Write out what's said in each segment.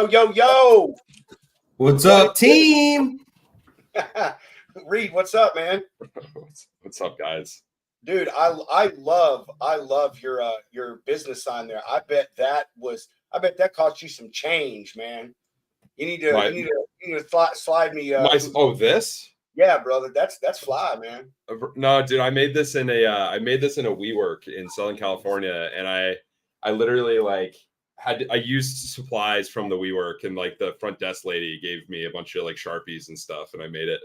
Yo, yo, yo. What's up, team? Reed, what's up, man? What's up, guys? Dude, I love your business sign there. I bet that cost you some change, man. You need to slide me. This? Yeah, brother, that's fly, man. No, dude, I made this in a WeWork in Southern California, and I literally I used supplies from the WeWork, and the front desk lady gave me a bunch of Sharpies and stuff, and I made it.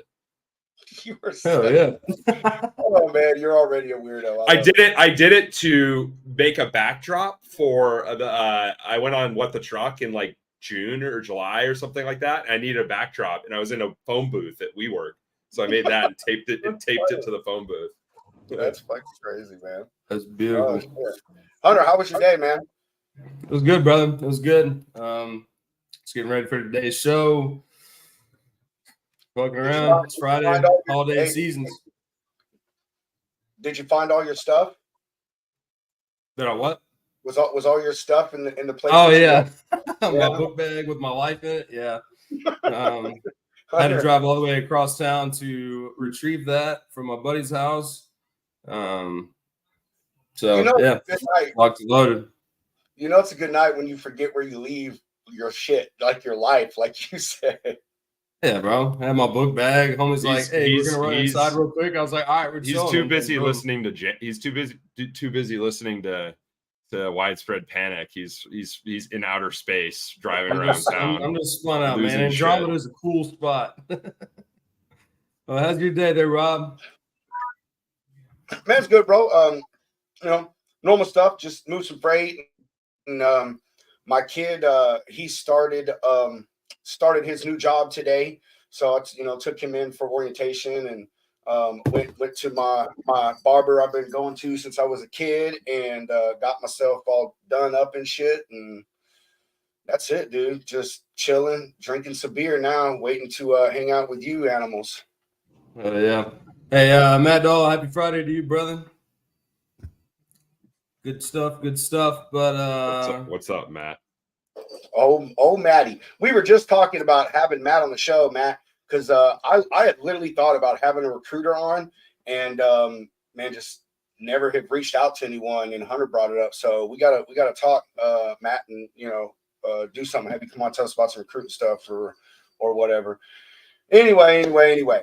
You were oh man, you're already a weirdo. I did it to make a backdrop for I went on What the Truck in June or July or something like that. And I needed a backdrop, and I was in a phone booth at WeWork, so I made that and taped it to the phone booth. That's fucking crazy, man. That's beautiful. Hunter, how was your day, man? It was good, brother. It was good. Just getting ready for today's show. Fucking around. It's Friday, holiday seasons. Did you find all your stuff? Did I what? Was all your stuff in the place? Oh yeah, my book bag with my life in it. Yeah. I had to drive all the way across town to retrieve that from my buddy's house. So yeah, locked and loaded. You know, it's a good night when you forget where you leave your shit, your life, like you said. Yeah, bro. I had my book bag. Homie's like, "Hey, we're gonna run inside real quick." I was like, "All right, we're He's too busy listening to. He's too busy listening to Widespread Panic. He's in outer space driving around town. I'm just spun out, man. Andromeda is a cool spot. Well, how's your day there, Rob? Man, it's good, bro. Normal stuff. Just move some freight. And my kid, he started his new job today, so it's took him in for orientation and went to my barber I've been going to since I was a kid, and got myself all done up and shit, and that's it, dude. Just chilling, drinking some beer now, waiting to hang out with you animals. Yeah. Hey, Matt Doll, happy Friday to you, brother. Good stuff. But what's up, Matt? Oh, Matty. We were just talking about having Matt on the show, Matt, because I had literally thought about having a recruiter on, and man, just never have reached out to anyone, and Hunter brought it up. So we gotta talk, Matt, and do something. Have you come on, tell us about some recruiting stuff or whatever. Anyway.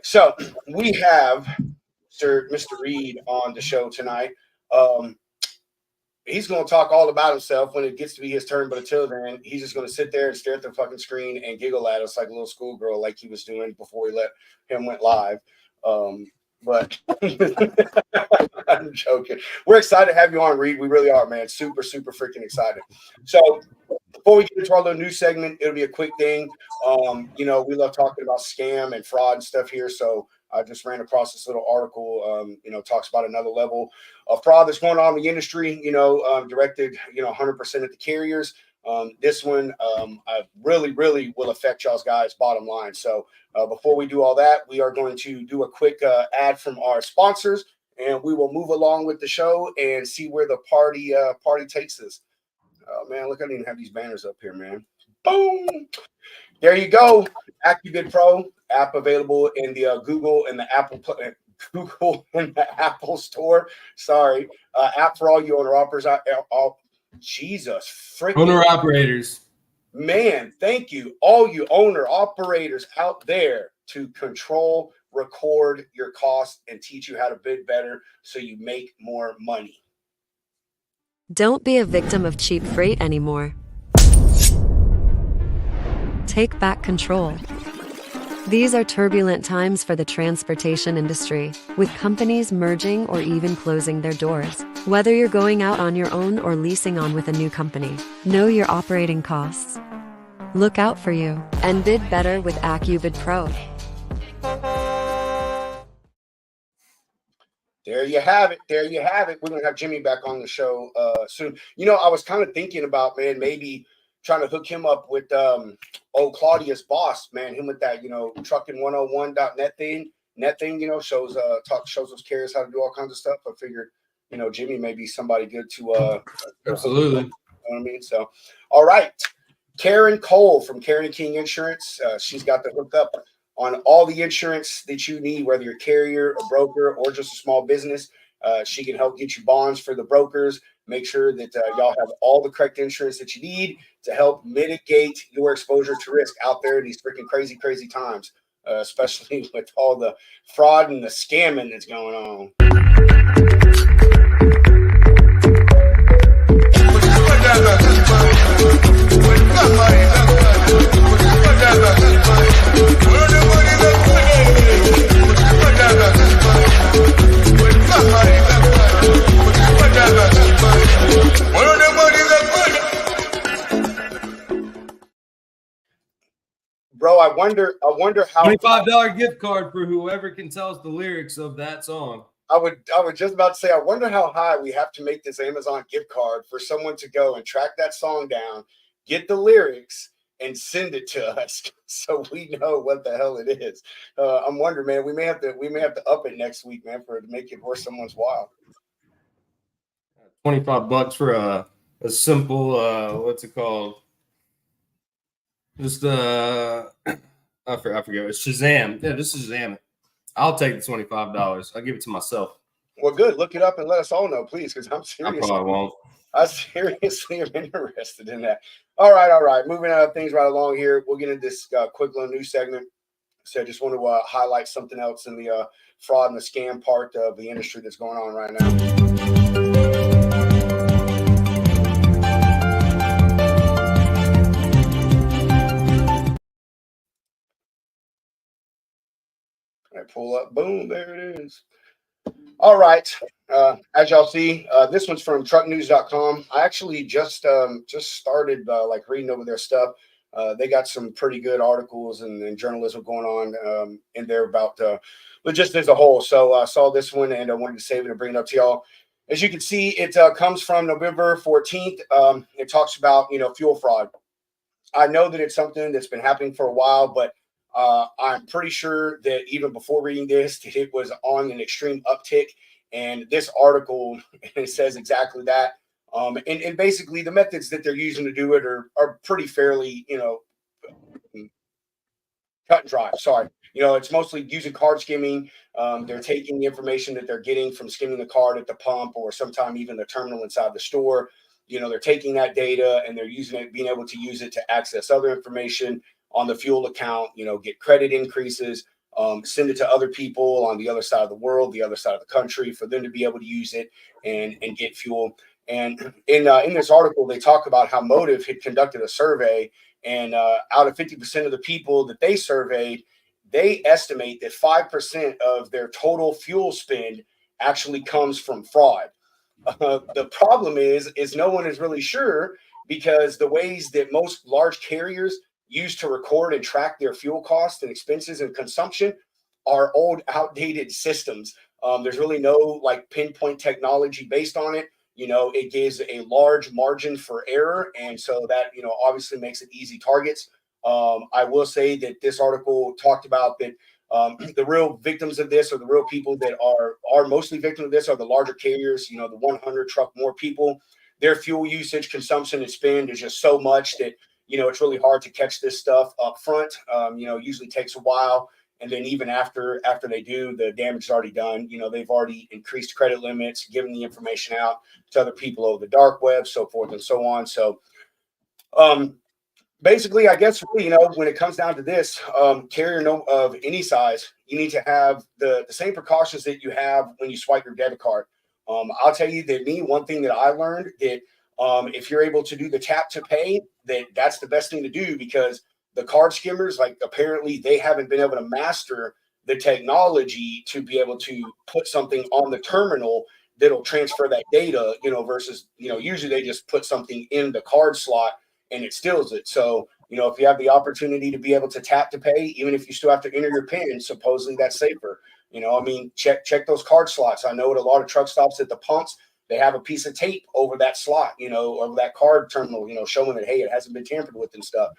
So we have Mr. Reed on the show tonight. He's going to talk all about himself when it gets to be his turn. But until then, he's just going to sit there and stare at the fucking screen and giggle at us like a little schoolgirl, like he was doing before we went live. But I'm joking. We're excited to have you on, Reed. We really are, man. Super, super freaking excited. So before we get into our little news segment, it'll be a quick thing. We love talking about scam and fraud and stuff here. So I just ran across this little article, talks about another level of fraud that's going on in the industry, directed, 100% at the carriers. This one really, really will affect y'all's guys' bottom line. So before we do all that, we are going to do a quick ad from our sponsors, and we will move along with the show and see where the party takes us. Oh, man, look, I didn't even have these banners up here, man. Boom. There you go. AccuBid Pro app available in the Google and the Apple Store. Sorry, app for all you owner operators out there. Owner operators. Man, thank you, all you owner operators out there, to control, record your costs, and teach you how to bid better so you make more money. Don't be a victim of cheap freight anymore. Take back control. These are turbulent times for the transportation industry, with companies merging or even closing their doors. Whether you're going out on your own or leasing on with a new company, know your operating costs. Look out for you and bid better with AccuBid Pro. There you have it. We're going to have Jimmy back on the show soon. I was kind of thinking about, man, maybe trying to hook him up with old Claudia's boss, man, him with that, trucking101.net thing, shows those carriers how to do all kinds of stuff. I figured, Jimmy may be somebody good to absolutely. You know what I mean? So, all right. Karen Cole from Karen and King Insurance. She's got the hookup on all the insurance that you need, whether you're a carrier, a broker, or just a small business. She can help get you bonds for the brokers. Make sure that y'all have all the correct insurance that you need to help mitigate your exposure to risk out there in these freaking crazy, crazy times, especially with all the fraud and the scamming that's going on. Bro, I wonder how $25 gift card for whoever can tell us the lyrics of that song. I would just about to say, I wonder how high we have to make this Amazon gift card for someone to go and track that song down, get the lyrics, and send it to us so we know what the hell it is. I'm wondering, man, we may have to up it next week, man, to make it worth someone's while. $25 for a simple what's it called? Just I forget. It's Shazam. Yeah, just Shazam it. I'll take the $25. I'll give it to myself. Well, good. Look it up and let us all know, please, because I'm serious. I probably won't. I seriously am interested in that. All right. Moving things right along here. We'll get into this quick little news segment. So I just want to highlight something else in the fraud and the scam part of the industry that's going on right now. I pull up, boom, there it is. All right. As y'all see, this one's from trucknews.com. I actually just started like reading over their stuff. They got some pretty good articles and journalism going on in there about logistics as a whole. So I saw this one and I wanted to save it and bring it up to y'all. As you can see, it comes from November 14th. It talks about, fuel fraud. I know that it's something that's been happening for a while, but I'm pretty sure that even before reading this, it was on an extreme uptick. And this article, it says exactly that. And basically the methods that they're using to do it are pretty fairly, cut and dry. Sorry. It's mostly using card skimming. They're taking the information that they're getting from skimming the card at the pump or sometime even the terminal inside the store. They're taking that data and they're using it, being able to use it to access other information on the fuel account, get credit increases, send it to other people on the other side of the world, the other side of the country, for them to be able to use it and get fuel. And in this article, they talk about how Motive had conducted a survey, and out of 50% of the people that they surveyed, they estimate that 5% of their total fuel spend actually comes from fraud. The problem is no one is really sure, because the ways that most large carriers use to record and track their fuel costs and expenses and consumption are old, outdated systems. There's really no like pinpoint technology based on it. It gives a large margin for error. And so that, obviously makes it easy targets. I will say that this article talked about that the real victims of this, or the real people that are mostly victims of this, are the larger carriers, the 100 truck more people. Their fuel usage, consumption, and spend is just so much that, it's really hard to catch this stuff up front. Usually takes a while. And then even after they do, the damage is already done. They've already increased credit limits, given the information out to other people over the dark web, so forth and so on. So basically, I guess, when it comes down to this, carrier of any size, you need to have the same precautions that you have when you swipe your debit card. I'll tell you that one thing that I learned, that if you're able to do the tap to pay, that's the best thing to do, because the card skimmers, like, apparently they haven't been able to master the technology to be able to put something on the terminal that'll transfer that data, versus, usually they just put something in the card slot and it steals it. So, if you have the opportunity to be able to tap to pay, even if you still have to enter your PIN, supposedly that's safer. Check those card slots. I know at a lot of truck stops at the pumps, they have a piece of tape over that slot, over that card terminal, showing that, hey, it hasn't been tampered with and stuff.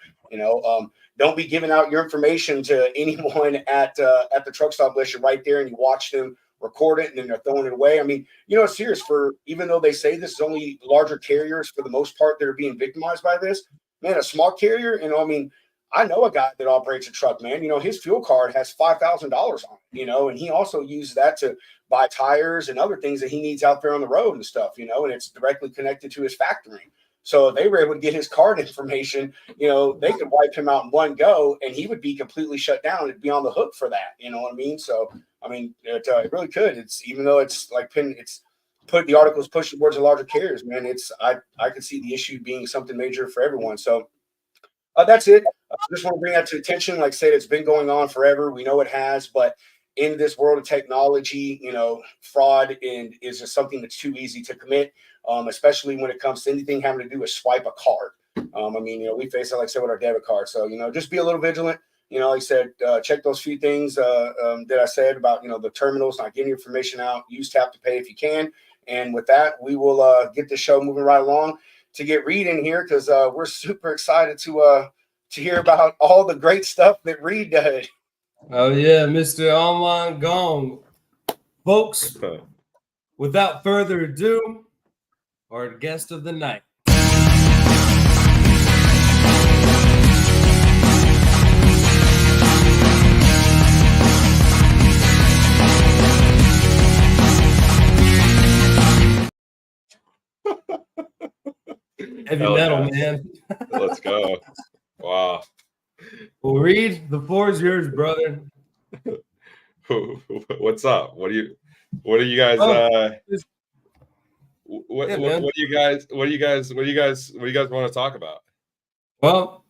Don't be giving out your information to anyone at the truck stop unless you're right there and you watch them record it and then they're throwing it away. I mean, it's serious. Even though they say this is only larger carriers for the most part that are being victimized by this, man, a smart carrier, you know, I mean, I know a guy that operates a truck, man. You know, his fuel card has $5,000 on it, you know, and he also uses that to buy tires and other things that he needs out there on the road and stuff, you know, and it's directly connected to his factoring. So if they were able to get his card information, you know, they could wipe him out in one go and he would be completely shut down and be on the hook for that. You know what I mean? So, I mean, it really could. It's even though it's like the articles pushing towards the larger carriers, man. I could see the issue being something major for everyone. So that's it. I just want to bring that to attention. Like I said, it's been going on forever. We know it has, but in this world of technology, you know, fraud is just something that's too easy to commit, especially when it comes to anything having to do with swipe a card. I mean, you know, we face it, like I said, with our debit card. So, you know, just be a little vigilant. You know, like I said, check those few things that I said about, you know, the terminals, not getting information out. Use tap to pay if you can. And with that, we will get the show moving right along to get Reed in here because we're super excited to hear about all the great stuff that Reed does. Oh yeah, Mr. Online Gong. Folks, without further ado, our guest of the night. Heavy metal, man. Let's go. Wow. Well, Reed, the floor is yours, brother. What's up? What do you guys what do you guys want to talk about? Well,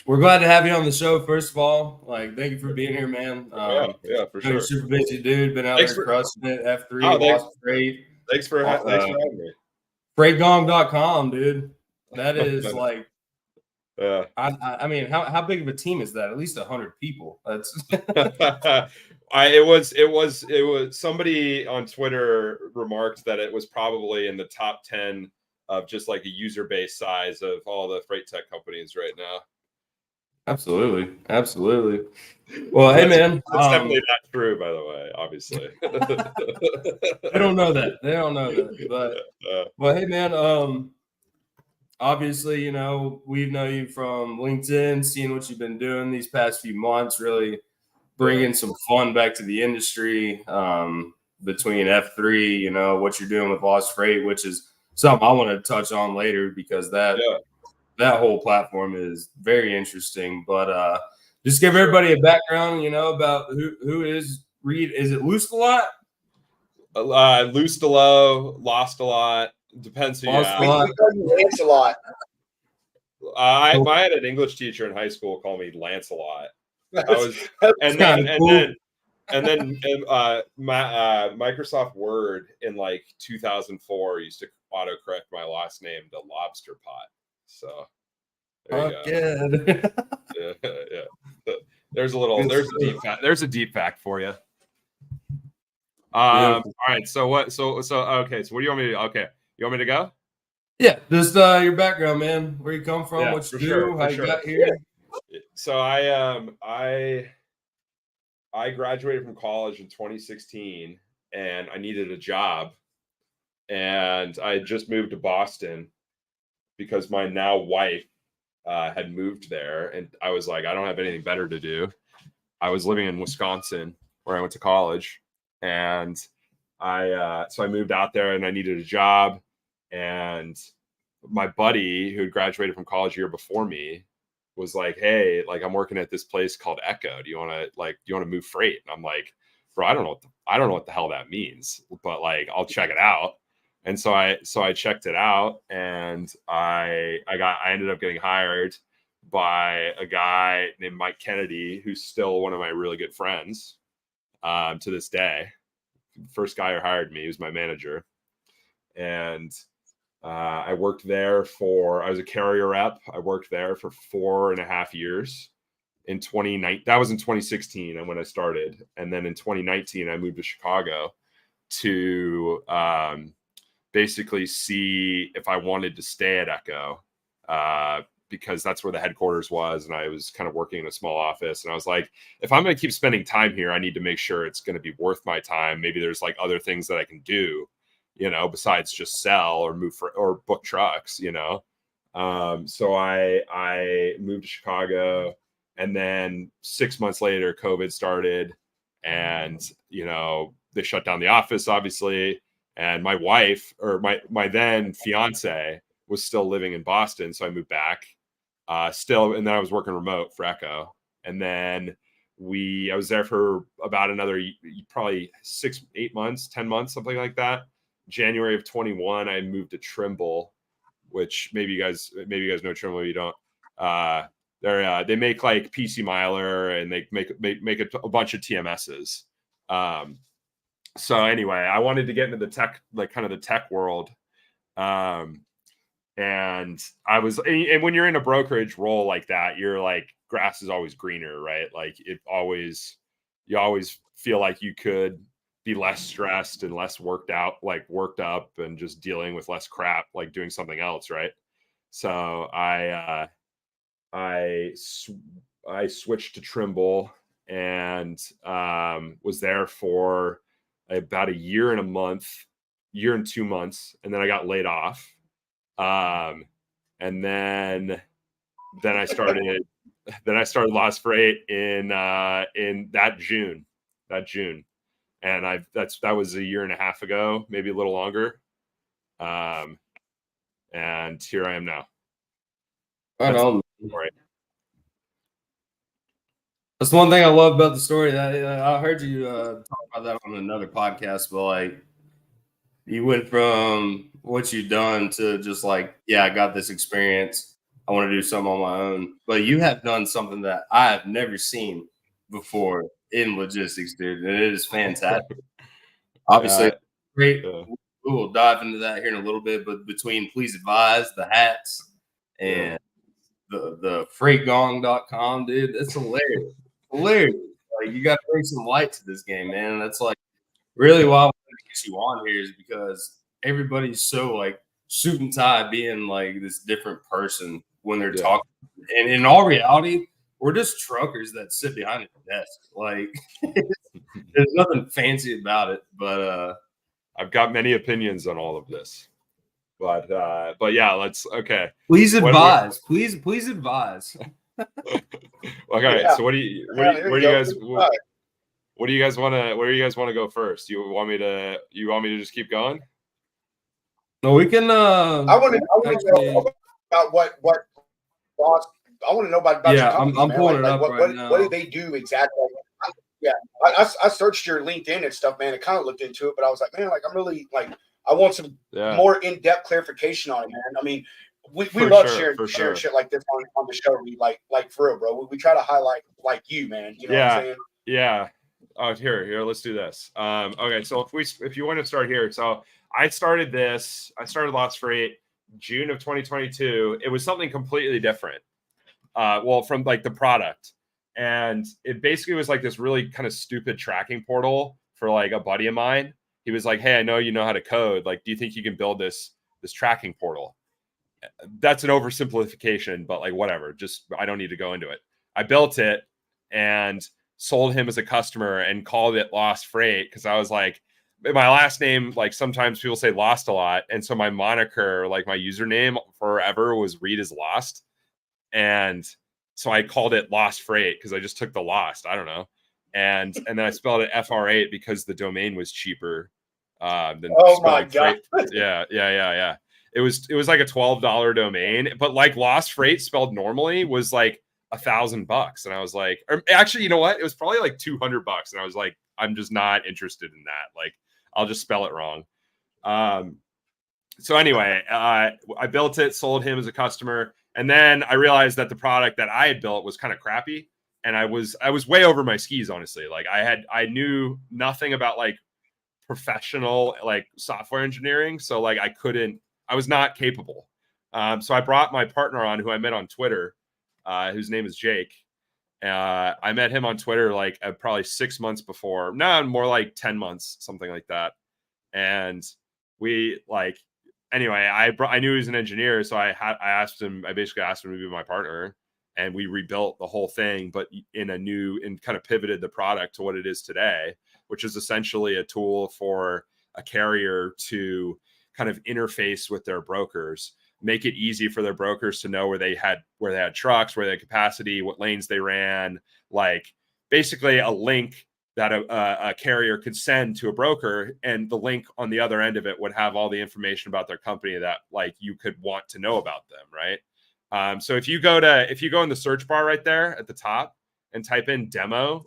we're glad to have you on the show. First of all, like, thank you for being here, man. Yeah, for sure. You're a super busy dude. Been out there crushing it. F3, lost freight. Thanks for having me. Freightgong.com, dude. That is like, yeah. I mean, how big of a team is that? At least 100 people. That's it was somebody on Twitter remarked that it was probably in the top 10 of just like a user base size of all the freight tech companies right now. Absolutely. Well, hey man, that's definitely not true, by the way. Obviously, they don't know that. But well, hey man, obviously, you know, we know you from LinkedIn, seeing what you've been doing these past few months, really bringing some fun back to the industry. Between F3, you know, what you're doing with Lost Freight, which is something I want to touch on later because that whole platform is very interesting. But just give everybody a background, you know, about who is Reed. Is it LOUSTALOT? LOUSTALOT, lost a lot. Depends who you ask. Lancelot. I had an English teacher in high school call me Lancelot. Microsoft Word in like 2004 used to autocorrect my last name to Lobster Pot. So there you go. Yeah. There's a deep fact for you. All right. So what do you want me to do? Okay. You want me to go? Yeah, just your background, man. Where you come from, what you do, how you got here. Yeah. So I graduated from college in 2016 and I needed a job. And I just moved to Boston because my now wife had moved there. And I was like, I don't have anything better to do. I was living in Wisconsin where I went to college. And so I moved out there and I needed a job. And my buddy who had graduated from college a year before me was like, hey, like I'm working at this place called Echo. Do you want to move freight? And I'm like, bro, I don't know what the hell that means, but like, I'll check it out. And so I checked it out and I ended up getting hired by a guy named Mike Kennedy, who's still one of my really good friends to this day. First guy who hired me, he was my manager. And I worked there I was a carrier rep. I worked there for 4.5 years. In 2019, that was in 2016 when I started. And then in 2019, I moved to Chicago to basically see if I wanted to stay at Echo because that's where the headquarters was. And I was kind of working in a small office. And I was like, if I'm going to keep spending time here, I need to make sure it's going to be worth my time. Maybe there's like other things that I can do, you know, besides just sell or or book trucks, you know. So I moved to Chicago, and then 6 months later, COVID started, and they shut down the office, obviously. And my wife, or my then fiance, was still living in Boston, so I moved back. Still, and then I was working remote for Echo, and then I was there for about another probably 6-8 months, 10 months, something like that. January of 21, I moved to Trimble, which maybe you guys know Trimble, maybe you don't. They make like PC Miler, and they make a bunch of TMSs. So anyway, I wanted to get into the tech, like kind of the tech world. And I was, and when you're in a brokerage role like that, you're like, grass is always greener, right? Like you always feel like you could be less stressed and less worked up, and just dealing with less crap, like doing something else, right? So I switched to Trimble, and was there for about a year and 2 months, and then I got laid off. And then I started Lost Freight in that June, and that was a year and a half ago, maybe a little longer. And here I am now. Right That's on. the story. That's one thing I love about the story. That I heard you talk about that on another podcast, but like you went from what you've done to just like, yeah, I got this experience, I want to do something on my own. But you have done something that I have never seen before in logistics, dude, and it is fantastic. Obviously, great. Yeah. We'll dive into that here in a little bit, but between Please Advise, the hats, and the freightgong.com, dude, that's hilarious. Hilarious. Like, you got to bring some light to this game, man. That's like really why I wanted to get you on here, is because everybody's so like suit and tie, being like this different person when they're talking. And in all reality, we're just truckers that sit behind a desk. Like, there's nothing fancy about it, but I've got many opinions on all of this, but yeah, okay. Please advise. Please advise. Okay, Yeah. so where do you guys want to go first? You want me to just keep going? No, we can. I want to know about what Lost. I want to know about your company, I'm man. pulling it up what, right now. What do they do exactly? Yeah, I searched your LinkedIn and stuff, man. I kind of looked into it, but I was like, man, like I'm really like I want some more in-depth clarification on it, man. I mean, we love sharing shit like this on the show. We like for real, bro. We try to highlight like you, man. You know what I'm saying? Yeah. Oh, here, let's do this. Okay, so if you want to start here, so I started Lost Freight June of 2022. It was something completely different. From like the product, and it basically was like this really kind of stupid tracking portal for like a buddy of mine. He was like, "Hey, I know you know how to code. Like, do you think you can build this tracking portal?" That's an oversimplification, but like whatever. Just I don't need to go into it. I built it and sold him as a customer and called it Lost Freight, because I was like, my last name, like sometimes people say Lost a lot, and so my moniker, like my username forever, was Read is Lost. And so I called it Lost Freight because I just took the lost. I don't know. And then I spelled it FR8 because the domain was cheaper than spelling freight. Yeah. It was like a $12 domain, but like Lost Freight spelled normally was like $1,000. And I was like, or actually, you know what? It was probably like $200. And I was like, I'm just not interested in that. Like, I'll just spell it wrong. So anyway, I built it, sold him as a customer. And then I realized that the product that I had built was kind of crappy. And I was way over my skis, honestly. Like I knew nothing about like professional like software engineering. So like I was not capable. So I brought my partner on, who I met on Twitter, whose name is Jake. I met him on Twitter like probably 6 months before. No, more like 10 months, something like that. And we like, anyway, I knew he was an engineer, so I basically asked him to be my partner, and we rebuilt the whole thing, but and kind of pivoted the product to what it is today, which is essentially a tool for a carrier to kind of interface with their brokers, make it easy for their brokers to know where they had trucks, where they had capacity, what lanes they ran, like basically a link that a carrier could send to a broker, and the link on the other end of it would have all the information about their company that like you could want to know about them, right? So if you go in the search bar right there at the top and type in demo,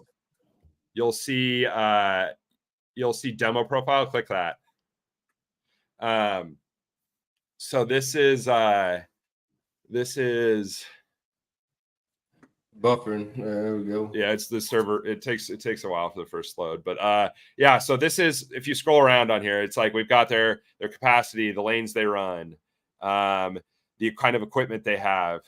you'll see demo profile. Click that. So this is buffering. There we go. Yeah, it's the server. It takes a while for the first load, but yeah. So this is, if you scroll around on here, it's like we've got their capacity, the lanes they run, the kind of equipment they have,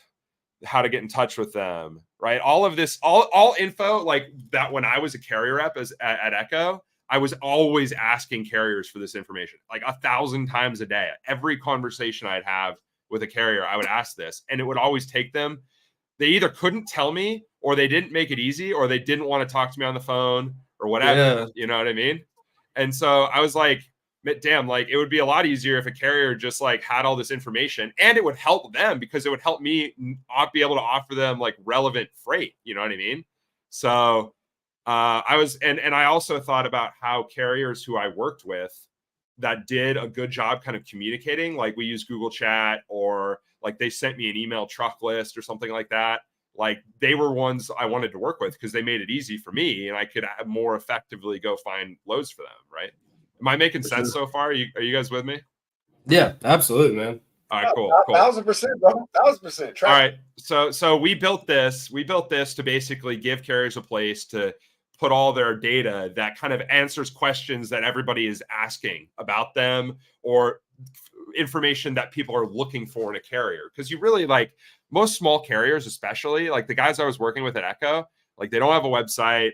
how to get in touch with them, right? All of this, all info like that. When I was a carrier rep at Echo, I was always asking carriers for this information, like 1,000 times a day. Every conversation I'd have with a carrier, I would ask this, and it would always take them. They either couldn't tell me, or they didn't make it easy, or they didn't want to talk to me on the phone or whatever. Yeah. You know what I mean? And so I was like, damn, like it would be a lot easier if a carrier just like had all this information, and it would help them because it would help me be able to offer them like relevant freight. You know what I mean? So I was, and I also thought about how carriers who I worked with that did a good job kind of communicating, like we use Google Chat, or like they sent me an email truck list or something like that. Like they were ones I wanted to work with because they made it easy for me, and I could more effectively go find loads for them. Right? Am I making sense so far? Are you guys with me? Yeah, absolutely, man. All right, cool. 1,000%, bro. 1,000%. All right. So we built this to basically give carriers a place to put all their data that kind of answers questions that everybody is asking about them, or information that people are looking for in a carrier. Because you really, like most small carriers, especially like the guys I was working with at Echo, like they don't have a website.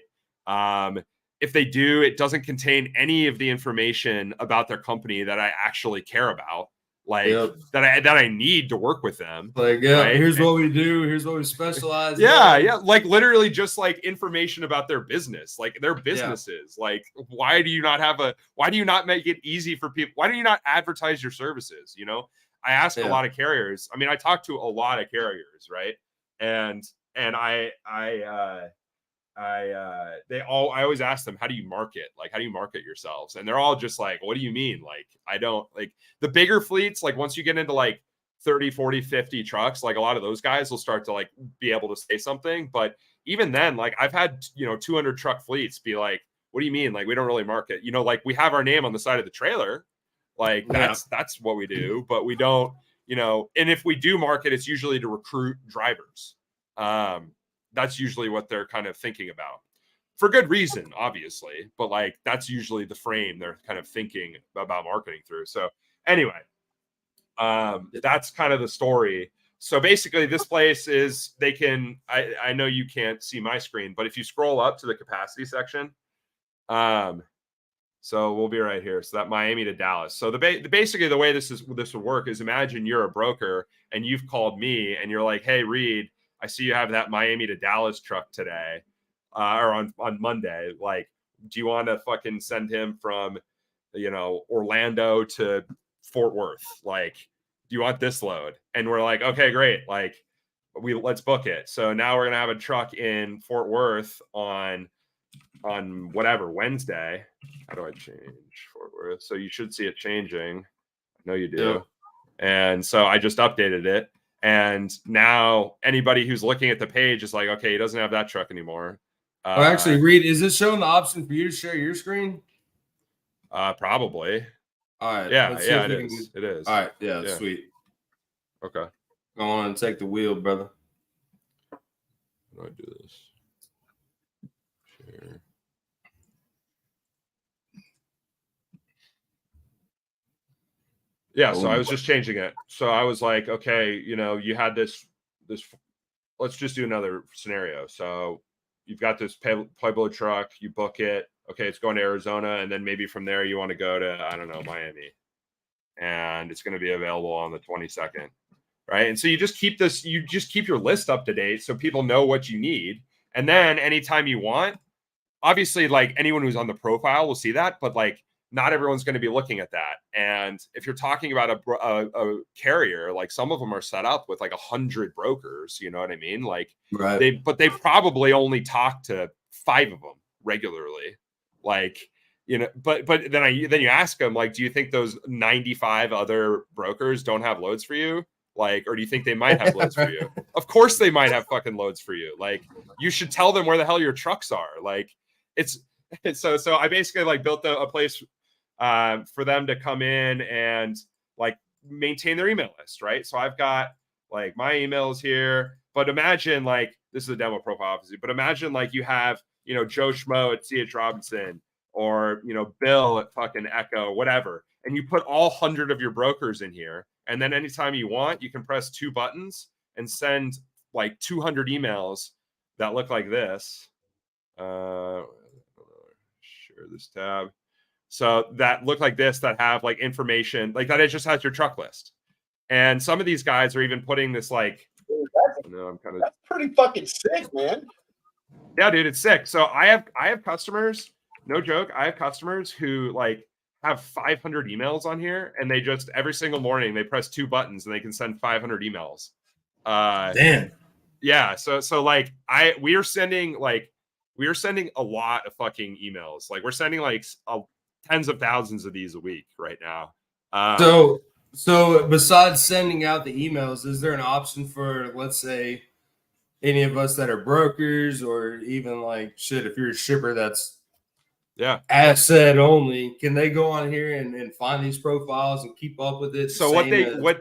If they do, it doesn't contain any of the information about their company that I actually care about, like that I need to work with them. Like, yeah, right? Here's what we do. Here's what we specialize. Yeah. Like literally just like information about their business, like their businesses. Yeah. Like, why do you not make it easy for people? Why do you not advertise your services? You know, I ask a lot of carriers. I mean, I talk to a lot of carriers, right? And I always ask them, how do you market? Like, how do you market yourselves? And they're all just like, what do you mean? Like, I don't, like the bigger fleets, like once you get into like 30, 40, 50 trucks, like a lot of those guys will start to like be able to say something. But even then, like I've had, 200 truck fleets be like, what do you mean? Like, we don't really market, like we have our name on the side of the trailer. Like that's what we do, but we don't, and if we do market, it's usually to recruit drivers. That's usually what they're kind of thinking about, for good reason, obviously. But like, that's usually the frame they're kind of thinking about marketing through. So anyway, that's kind of the story. So basically this place is, I know you can't see my screen, but if you scroll up to the capacity section, so we'll be right here. So that Miami to Dallas. So basically the way this would work is, imagine you're a broker and you've called me and you're like, hey, Reed, I see you have that Miami to Dallas truck today, or on Monday. Like, do you want to fucking send him from, Orlando to Fort Worth? Like, do you want this load? And we're like, okay, great. Like, let's book it. So now we're gonna have a truck in Fort Worth on whatever Wednesday. How do I change Fort Worth? So you should see it changing. I know you do. Yeah. And so I just updated it. And now anybody who's looking at the page is like, okay, he doesn't have that truck anymore. Actually, Reed, is this showing the option for you to share your screen? Probably. All right. Yeah, it is. It is. All right. Yeah, sweet. Okay. Go on and take the wheel, brother. How do I do this? Share. Yeah, so I was just changing it. So I was like, okay, you had this, let's just do another scenario. So you've got this Pueblo truck, you book it. Okay, it's going to Arizona. And then maybe from there, you want to go to, I don't know, Miami. And it's going to be available on the 22nd. Right. And so you just keep your list up to date so people know what you need. And then anytime you want, obviously, like anyone who's on the profile will see that. But like, not everyone's going to be looking at that. And if you're talking about a carrier, like some of them are set up with like 100 brokers, you know what I mean? Like Right. they probably only talk to 5 of them regularly. Like, you know, but then you ask them, like, do you think those 95 other brokers don't have loads for you? Like, or do you think they might have loads for you? Of course they might have fucking loads for you. Like, you should tell them where the hell your trucks are. Like, it's so I basically like built a place for them to come in and like maintain their email list, right? So I've got like my emails here, but imagine like this is a demo profile, obviously, but imagine like you have, you know, Joe Schmo at CH Robinson, or, you know, Bill at fucking Echo, whatever, and you put all 100 of your brokers in here, and then anytime you want, you can press 2 buttons and send like 200 emails that look like this. Share this tab. So that look like this, that have like information like that. It just has your truck list. And some of these guys are even putting this like, That's pretty fucking sick, man. Yeah, dude, it's sick. So I have customers, no joke. I have customers who like have 500 emails on here, and they just every single morning they press 2 buttons and they can send 500 emails. Damn. Yeah. So like we are sending a lot of fucking emails. Like we're sending like tens of thousands of these a week right now. So besides sending out the emails, is there an option for, let's say, any of us that are brokers, or even like shit, if you're a shipper that's asset only, can they go on here and find these profiles and keep up with it? So what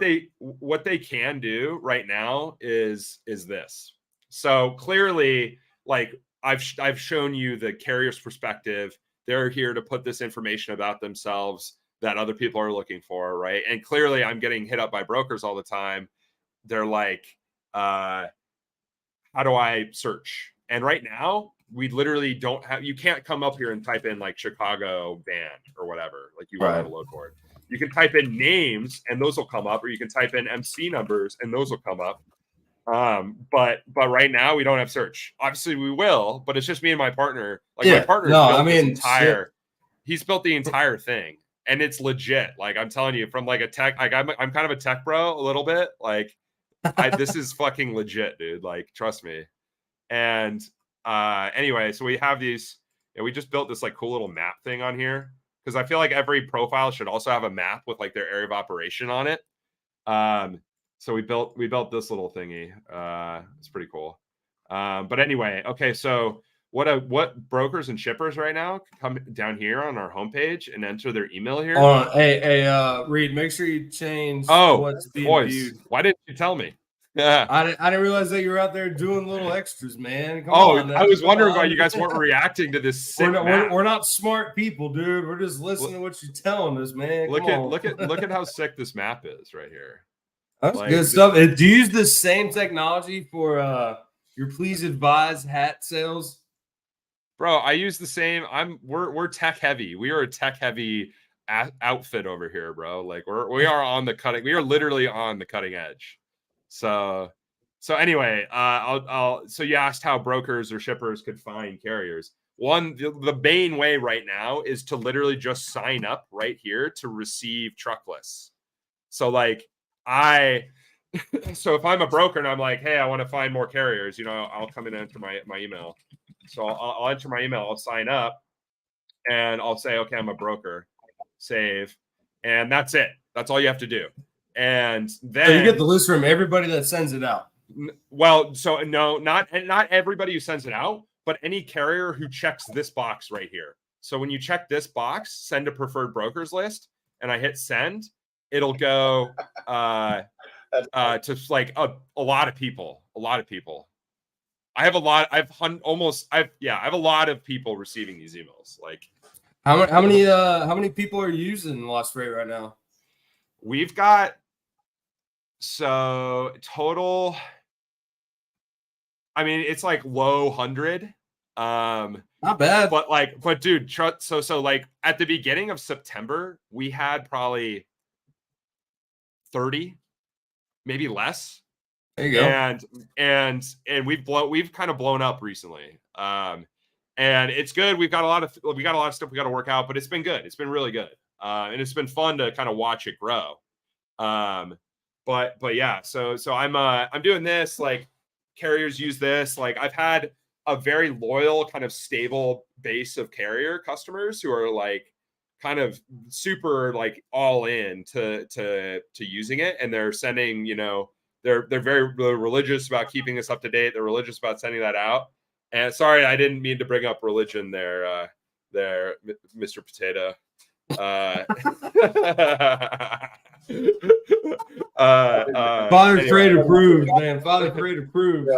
they can do right now is this. So clearly, like I've shown you the carrier's perspective. They're here to put this information about themselves that other people are looking for, right? And clearly I'm getting hit up by brokers all the time. They're like, how do I search? And right now, we literally don't have, you can't come up here and type in like Chicago band or whatever, like you want to load board. You can type in names and those will come up, or you can type in MC numbers and those will come up. But right now we don't have search. Obviously we will, but it's just me and my partner. Like my partner, he's built the entire thing, and it's legit. Like I'm telling you, from like a tech, like I'm kind of a tech bro a little bit. Like this is fucking legit, dude. Like trust me. And anyway, so we have these. We just built this like cool little map thing on here, because I feel like every profile should also have a map with like their area of operation on it. So we built this little thingy. It's pretty cool. But anyway, okay. So what brokers and shippers right now come down here on our homepage and enter their email here? Hey, Reed, make sure you change what's being viewed. Why didn't you tell me? Yeah, I didn't realize that you were out there doing little extras, man. Come on, I was wondering why you guys weren't reacting to this sick map. We're not smart people, dude. We're just listening to what you're telling us, man. Look at how sick this map is right here. That's like, good stuff. Do you use the same technology for your Please Advise hat sales? Bro, I use the same. We're tech heavy. We are a tech heavy outfit over here, bro. Like we are on the cutting. We are literally on the cutting edge. So anyway, so you asked how brokers or shippers could find carriers. One, the main way right now is to literally just sign up right here to receive truck lists. So like so if I'm a broker and I'm like, hey, I want to find more carriers, you know, I'll come in and enter my email. So I'll enter my email, I'll sign up, and I'll say, okay, I'm a broker, save, and that's it. That's all you have to do. And then you get the list from everybody that sends it out. Well, so no, not everybody who sends it out, but any carrier who checks this box right here. So when you check this box, send a preferred brokers list, and I hit send, it'll go to like a lot of people. I have a lot of people receiving these emails. Like how many people are using Lost Freight right now? We've got total. I mean, it's like low 100. Not bad. But dude, so like at the beginning of September, we had probably 30, maybe less. There you go. And we've kind of blown up recently. and it's good. We got a lot of stuff we got to work out, but it's been good. It's been really good, and it's been fun to kind of watch it grow. But yeah, so I'm doing this. Like, carriers use this. Like, I've had a very loyal, kind of stable base of carrier customers who are like kind of super like all in to using it, and they're sending, they're very religious about keeping us up to date. They're religious about sending that out. And sorry, I didn't mean to bring up religion there, Mr. Potato. Father's anyway. Freight approved, man. Father's Freight approved.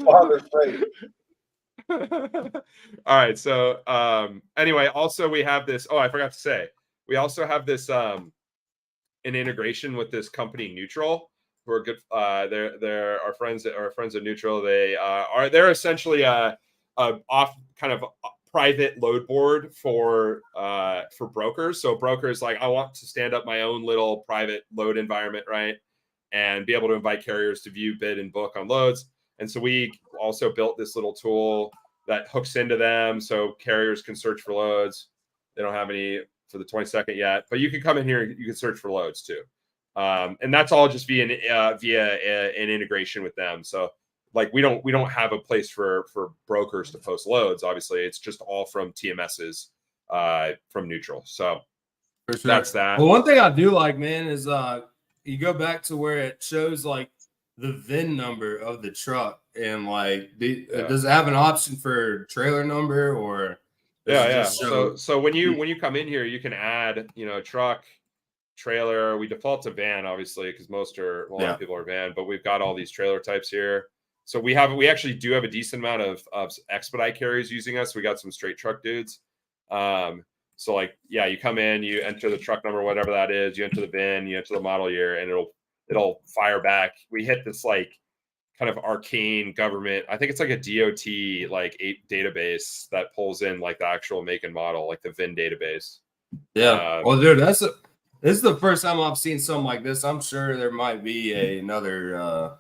Father's Freight. All right. So anyway, also we have this. Oh, I forgot to say, we also have this an integration with this company Neutral, who are good. They're our friends at Neutral. They're essentially a off kind of private load board for brokers. So brokers, like, I want to stand up my own little private load environment, right? And be able to invite carriers to view, bid, and book on loads. And so we also built this little tool that hooks into them so carriers can search for loads. They don't have any for the 22nd yet, but you can come in here and you can search for loads too. And that's all just via an integration with them. So like, we don't have a place for brokers to post loads. Obviously, it's just all from TMSs from Neutral. So For sure. That's that. Well, one thing I do like, man, is you go back to where it shows like the VIN number of the truck, and like does it have an option for trailer number, or yeah. So when you come in here, you can add, truck, trailer. We default to van, obviously, because a lot of people are van, but we've got all these trailer types here. So we actually do have a decent amount of expedite carriers using us. We got some straight truck dudes. So like, yeah, you come in, you enter the truck number, whatever that is, you enter the VIN, you enter the model year, and it'll fire back. We hit this like kind of arcane government. I think it's like a DOT like database that pulls in like the actual make and model, like the VIN database. Yeah. Well, dude, this is the first time I've seen something like this. I'm sure there might be another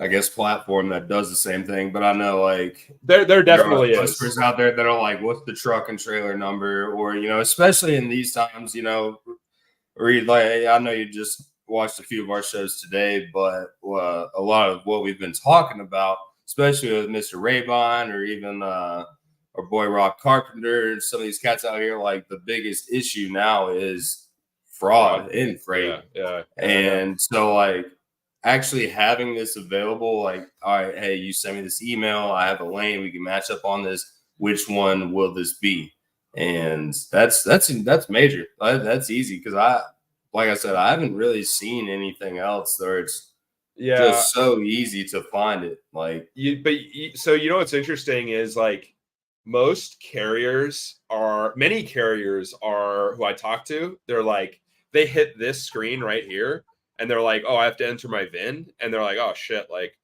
I guess platform that does the same thing, but I know like there definitely is customers out there that are like, what's the truck and trailer number? Or, especially in these times, Reed, like, I know you just watched a few of our shows today, but a lot of what we've been talking about, especially with Mr. Raybon or even our boy Rob Carpenter and some of these cats out here, like the biggest issue now is fraud in freight. Yeah. And so like, actually having this available, like, all right, hey, you send me this email, I have a lane, we can match up on this. Which one will this be? And that's major. That's easy, because like I said, I haven't really seen anything else where it's just so easy to find it. Like, so what's interesting is like many carriers are who I talk to, they're like, they hit this screen right here. And they're like, oh, I have to enter my VIN. And they're like, oh, shit. Like,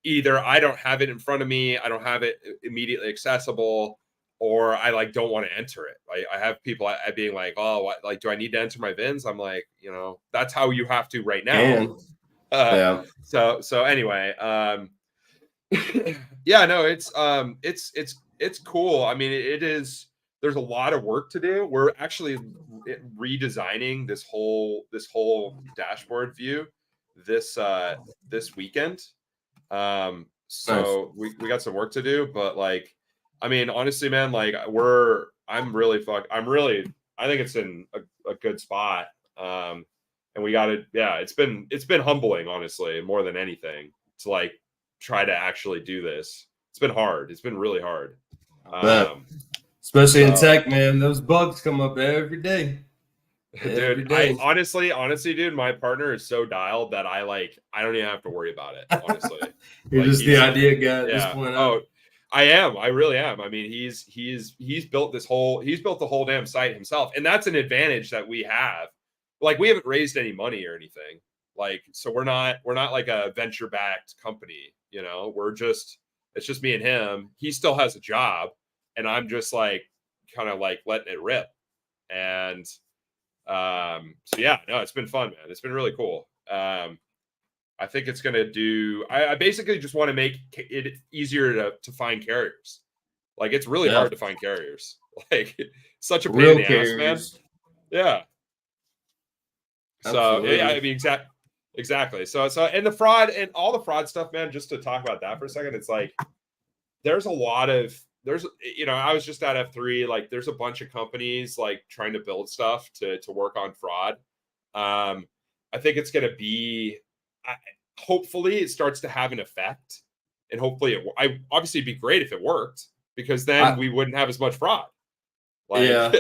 either I don't have it in front of me, I don't have it immediately accessible, or I like don't want to enter it. I have people being like, oh, what, like, do I need to enter my VINs? I'm like, that's how you have to right now. Yeah. So anyway, yeah, no, it's cool. I mean, it is. There's a lot of work to do. We're actually redesigning this whole dashboard view this weekend. So nice. we got some work to do, but like, I mean, honestly, man, like I think it's in a good spot. And we got it. Yeah, it's been humbling, honestly, more than anything, to like try to actually do this. It's been hard. It's been really hard. Especially in tech, man, those bugs come up every day. Dude, I honestly, dude, my partner is so dialed that I don't even have to worry about it. Honestly, you're like, just the idea guy at this point. Oh, I am. I really am. I mean, he's built the whole damn site himself, and that's an advantage that we have. Like, we haven't raised any money or anything. Like, so we're not like a venture backed company. It's just me and him. He still has a job. And I'm just like kind of like letting it rip. And so yeah, no, it's been fun, man. It's been really cool. I think it's gonna do. I basically just want to make it easier to find carriers. Like it's really Yeah. hard to find carriers. Like such a pain Real in the ass, man. carriers. Yeah. So Absolutely. yeah, I mean exactly. So and the fraud and all the fraud stuff, man. Just to talk about that for a second, it's like there's a lot of I was just at F3. Like there's a bunch of companies like trying to build stuff to work on fraud. I think it's going to be. Hopefully, it starts to have an effect, and hopefully, obviously it'd be great if it worked because then we wouldn't have as much fraud. Like, yeah.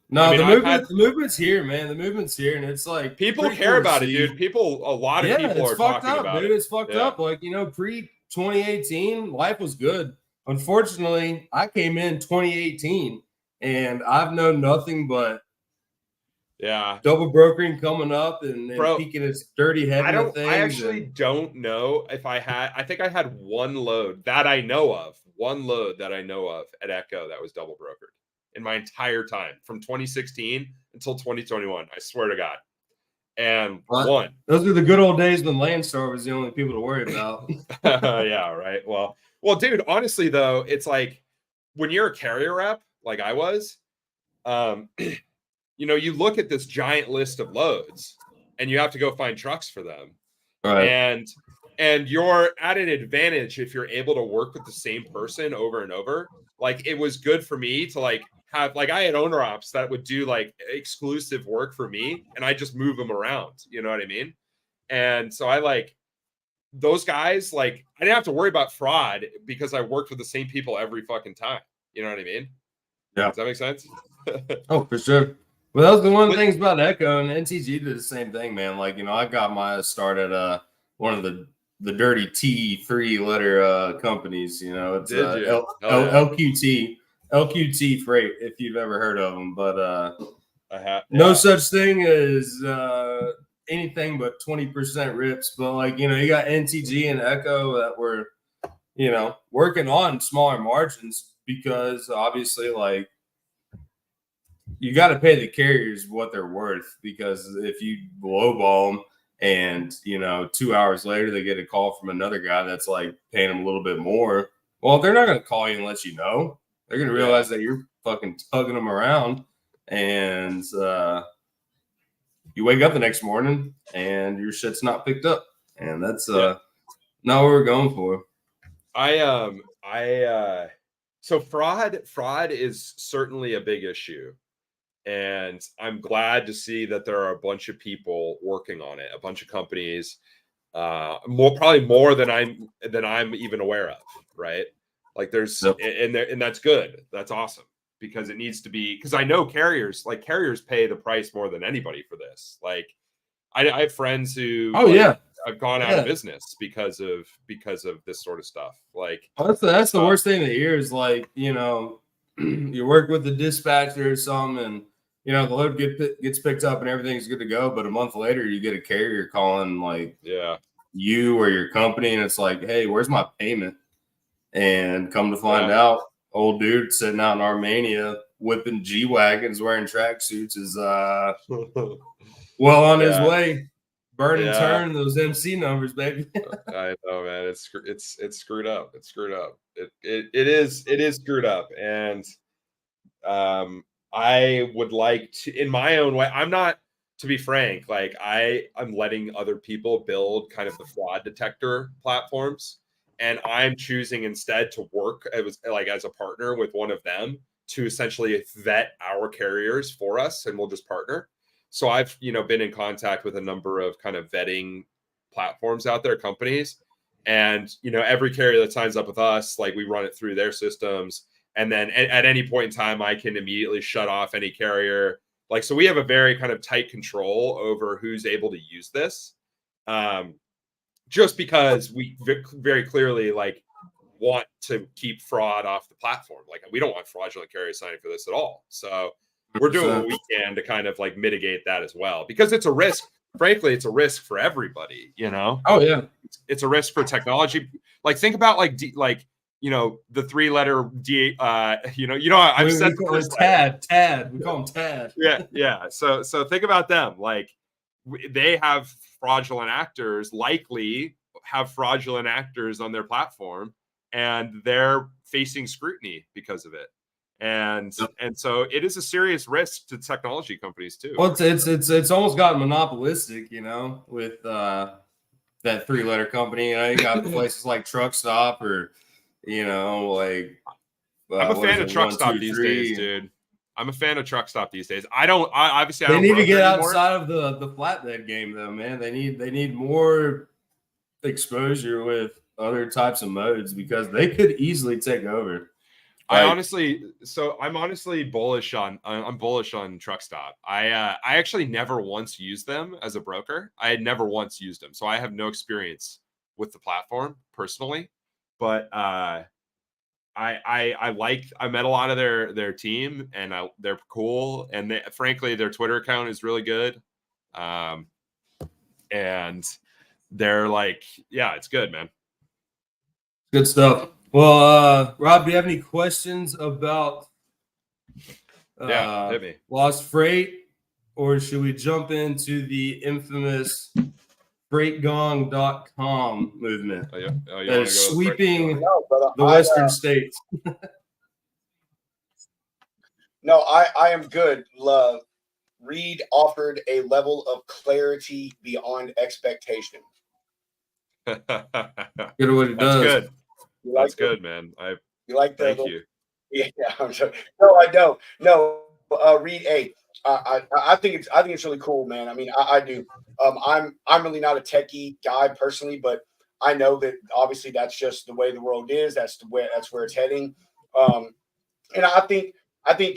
No, I mean, the movement's here, man. The movement's here, and it's like people care about it, dude. A lot of people are talking about it. It's fucked up. Like, pre 2018, life was good. Unfortunately, I came in 2018, and I've known nothing but double brokering coming up and peeking its dirty head into things. I actually don't know if I had. I think I had one load that I know of at Echo that was double brokered in my entire time from 2016 until 2021. I swear to God. And one. Those are the good old days when Landstar was the only people to worry about. Yeah, right. Well, dude, honestly, though, it's like when you're a carrier rep, like I was, you look at this giant list of loads and you have to go find trucks for them. Right. And you're at an advantage if you're able to work with the same person over and over. Like it was good for me to have I had owner ops that would do exclusive work for me and I just move them around. You know what I mean? And so I those guys, I didn't have to worry about fraud because I worked with the same people every fucking time. You know what I mean? Yeah. Does that make sense? Oh, for sure. Well, that was one of the things about Echo, and NTG did the same thing, man. I got my start at one of the dirty T3 letter companies. It's LQT Freight, if you've ever heard of them. But no such thing as anything but 20% rips. But you got NTG and Echo that were working on smaller margins because obviously you got to pay the carriers what they're worth, because if you lowball them and 2 hours later they get a call from another guy that's paying them a little bit more, well, they're not going to call you and let you know. They're going to realize that you're fucking tugging them around, and you wake up the next morning and your shit's not picked up, and that's not what we're going for. So fraud is certainly a big issue. And I'm glad to see that there are a bunch of people working on it, a bunch of companies, probably more than I'm even aware of, right? There's and that's good. That's awesome, because it needs to be, because I know carriers pay the price more than anybody for this. I have friends who have gone out of business because of this sort of stuff. That's the worst thing to hear is you work with the dispatcher or something, and the load gets picked up and everything's good to go, but a month later you get a carrier calling you or your company, and it's hey, where's my payment? And come to find out, old dude sitting out in Armenia whipping G-Wagons wearing tracksuits is well on his way. Burn and turn those MC numbers, baby. I know, man. It's screwed up. It's screwed up. It is screwed up. And I would like to, in my own way, I'm not, to be frank, I'm letting other people build kind of the fraud detector platforms, and I'm choosing instead to work as a partner with one of them to essentially vet our carriers for us, and we'll just partner. So I've been in contact with a number of kind of vetting platforms out there, companies, and every carrier that signs up with us, we run it through their systems. And then at any point in time, I can immediately shut off any carrier. So we have a very kind of tight control over who's able to use this. Just because we very clearly want to keep fraud off the platform. We don't want fraudulent carriers signing for this at all. So we're doing what we can to kind of mitigate that as well, because it's a risk. Frankly, it's a risk for everybody, Oh yeah. It's a risk for technology. Think about the 3-letter D, I've said the first Tad. We call him Tad. Yeah. So think about them. They have fraudulent actors, likely have fraudulent actors on their platform, and they're facing scrutiny because of it. And so it is a serious risk to technology companies too. Well, it's almost gotten monopolistic, with that 3-letter company. You got places like Truck Stop, or like I'm a fan of Truck Stop these days, dude. I'm a fan of Truck Stop these days. I don't need to get anymore. outside of the flatbed game, though, man. They need more exposure with other types of modes, because they could easily take over. I'm honestly bullish on Truck Stop. I actually never once used them as a broker. I had never once used them, so I have no experience with the platform personally. But I met a lot of their team, and they're cool, and frankly their Twitter account is really good. And they're like, yeah, it's good, man. Good stuff. Well, Rob, do you have any questions about hit me. Lost Freight, or should we jump into the infamous freightgong.com movement that is sweeping the Western states? No, I am good. Reed offered a level of clarity beyond expectation. Good at what it does. Good. That's good, man. You like thank you. Yeah, I'm sorry. No, I don't. No, Reed. Hey, I think it's really cool, man. I mean, I do. I'm really not a techie guy personally, but I know that obviously that's just the way the world is. That's where it's heading. And I think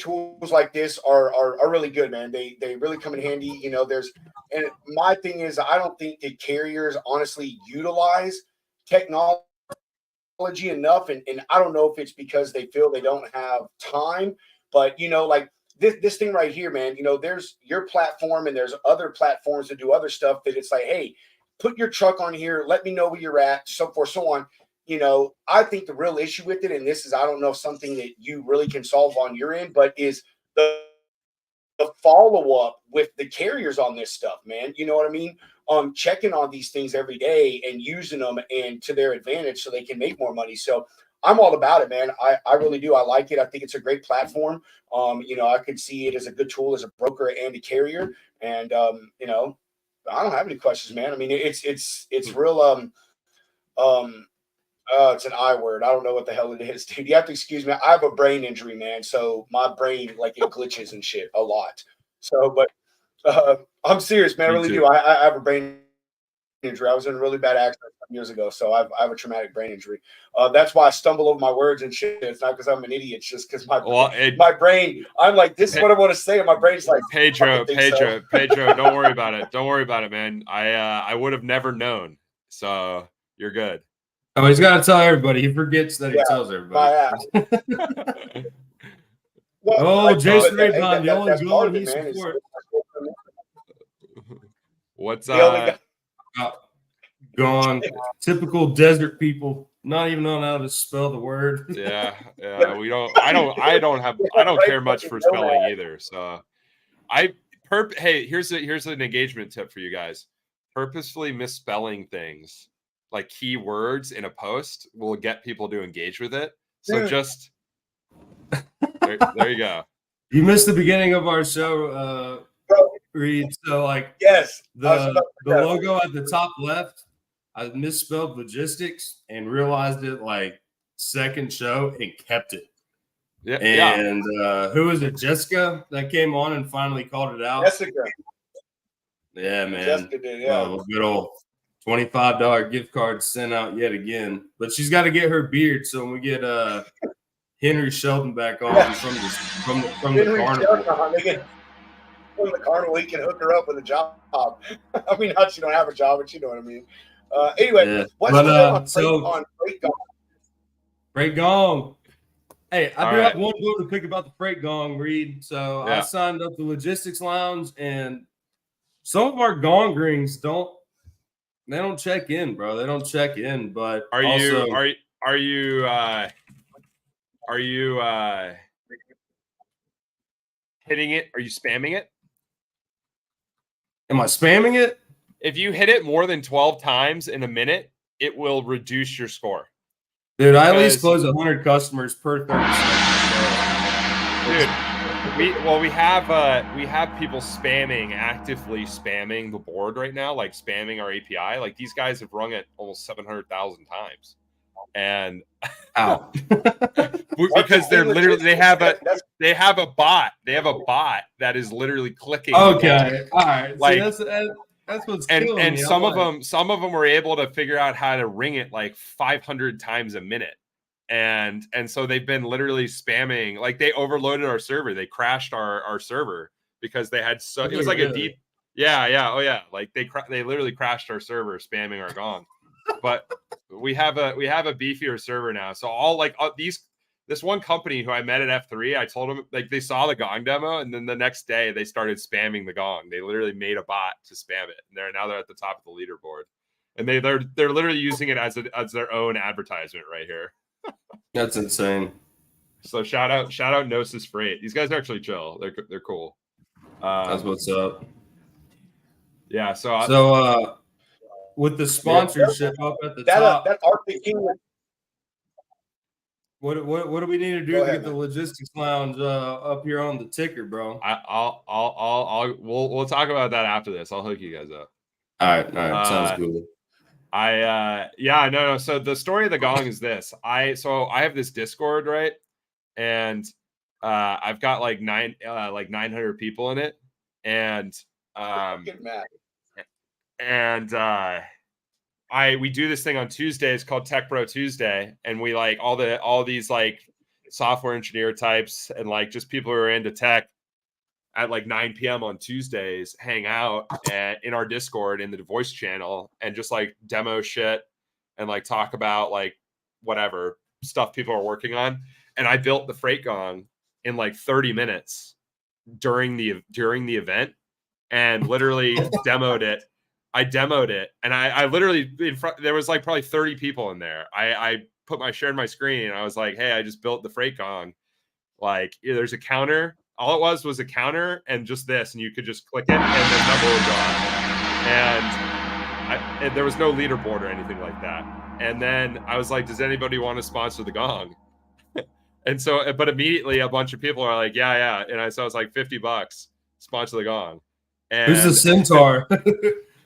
tools like this are really good, man. They really come in handy. And my thing is, I don't think the carriers honestly utilize technology enough, and I don't know if it's because they feel they don't have time, but like this thing right here, man, there's your platform and there's other platforms that do other stuff that it's like, hey, put your truck on here, let me know where you're at, so forth, so on. I think the real issue with it, and this is, I don't know, something that you really can solve on your end, but is the follow-up with the carriers on this stuff, man. You know what I mean? Checking on these things every day and using them and to their advantage so they can make more money. So I'm all about it, man. I really do. I like it. I think it's a great platform. I could see it as a good tool as a broker and a carrier. And I don't have any questions, man. I mean, it's real. It's an I word. I don't know what the hell it is, dude. You have to excuse me. I have a brain injury, man. So my brain, like, it glitches and shit a lot. So, but I'm serious, man. I really do. I have a brain injury. I was in a really bad accident some years ago. So I have a traumatic brain injury. That's why I stumble over my words and shit. It's not because I'm an idiot. It's just because my brain, I'm like, this is what I want to say. And my brain's like, Pedro, don't worry about it. Don't worry about it, man. I would have never known. So you're good. Oh, he's got to tell everybody. He forgets that he tells everybody. Jason Raycon, the only villain he supports. What's gone? Typical desert people, not even knowing how to spell the word. Yeah. We don't. I don't care much for spelling either. So hey, here's an engagement tip for you guys. Purposefully misspelling things like keywords in a post will get people to engage with it. So just there you go. You missed the beginning of our show, Reed. So yes, the logo at the top left, I misspelled logistics and realized it second show and kept it. Yeah. And who was it? Jessica that came on and finally called it out. Jessica. Yeah, man. Jessica did. Yeah. Good old $25 gift card sent out yet again. But she's got to get her beard. So when we get Henry Sheldon back on from the carnival. From the carnival, he can hook her up with a job. I mean, not she don't have a job, but you know what I mean. Anyway, what's on Freight Gong? Freight Gong. Hey, I do have one vote to pick about the Freight Gong, Reed. So I signed up the Logistics Lounge, and some of our gong rings don't check in, bro. They don't check in. But are you hitting it? Are you spamming it? Am I spamming it? If you hit it more than 12 times in a minute, it will reduce your score. Dude, I at least Because- close 100 customers per 30 seconds. Dude, we have people actively spamming the board right now, like spamming our API. Like these guys have rung it almost 700,000 times, and Ow. because they're literally they have a bot that is literally clicking. Okay, all right. Like, See, that's what's killing and me. some of them were able to figure out how to ring it like 500 times a minute. And so they've been literally spamming, like they overloaded our server. They crashed our server because they had it was like a deep, yeah. Like they literally crashed our server spamming our gong. But we have a beefier server now. So all this one company who I met at F3, I told them, like, they saw the gong demo, and then the next day they started spamming the gong. They literally made a bot to spam it, and they're at the top of the leaderboard, and they're literally using it as their own advertisement right here. That's insane. So shout out Gnosis Freight. These guys are actually chill. They're cool. That's what's up. Yeah. So with the sponsorship up at the top, that Arctic King. what do we need to do to get the Logistics Lounge up here on the ticker, bro? We'll talk about that after this. I'll hook you guys up. All right, sounds good. No. So the story of the gong is this. I have this Discord, right? And I've got like 900 people in it. And we do this thing on Tuesdays called Tech Bro Tuesday, and we like all these like software engineer types and like just people who are into tech at like 9 p.m. on Tuesdays hang out in our Discord in the voice channel and just like demo shit and like talk about like whatever stuff people are working on. And I built the freight gong in like 30 minutes during the event and literally demoed it. I demoed it, and I literally there was like probably 30 people in there. I shared my screen, and I was like, hey, I just built the freight gong. Like, there's a counter. All it was a counter and just this, and you could just click it, and the number would go up. And there was no leaderboard or anything like that. And then I was like, does anybody want to sponsor the gong? And so, but immediately a bunch of people are like, yeah. And so I was like, $50, sponsor the gong. And who's the Centaur?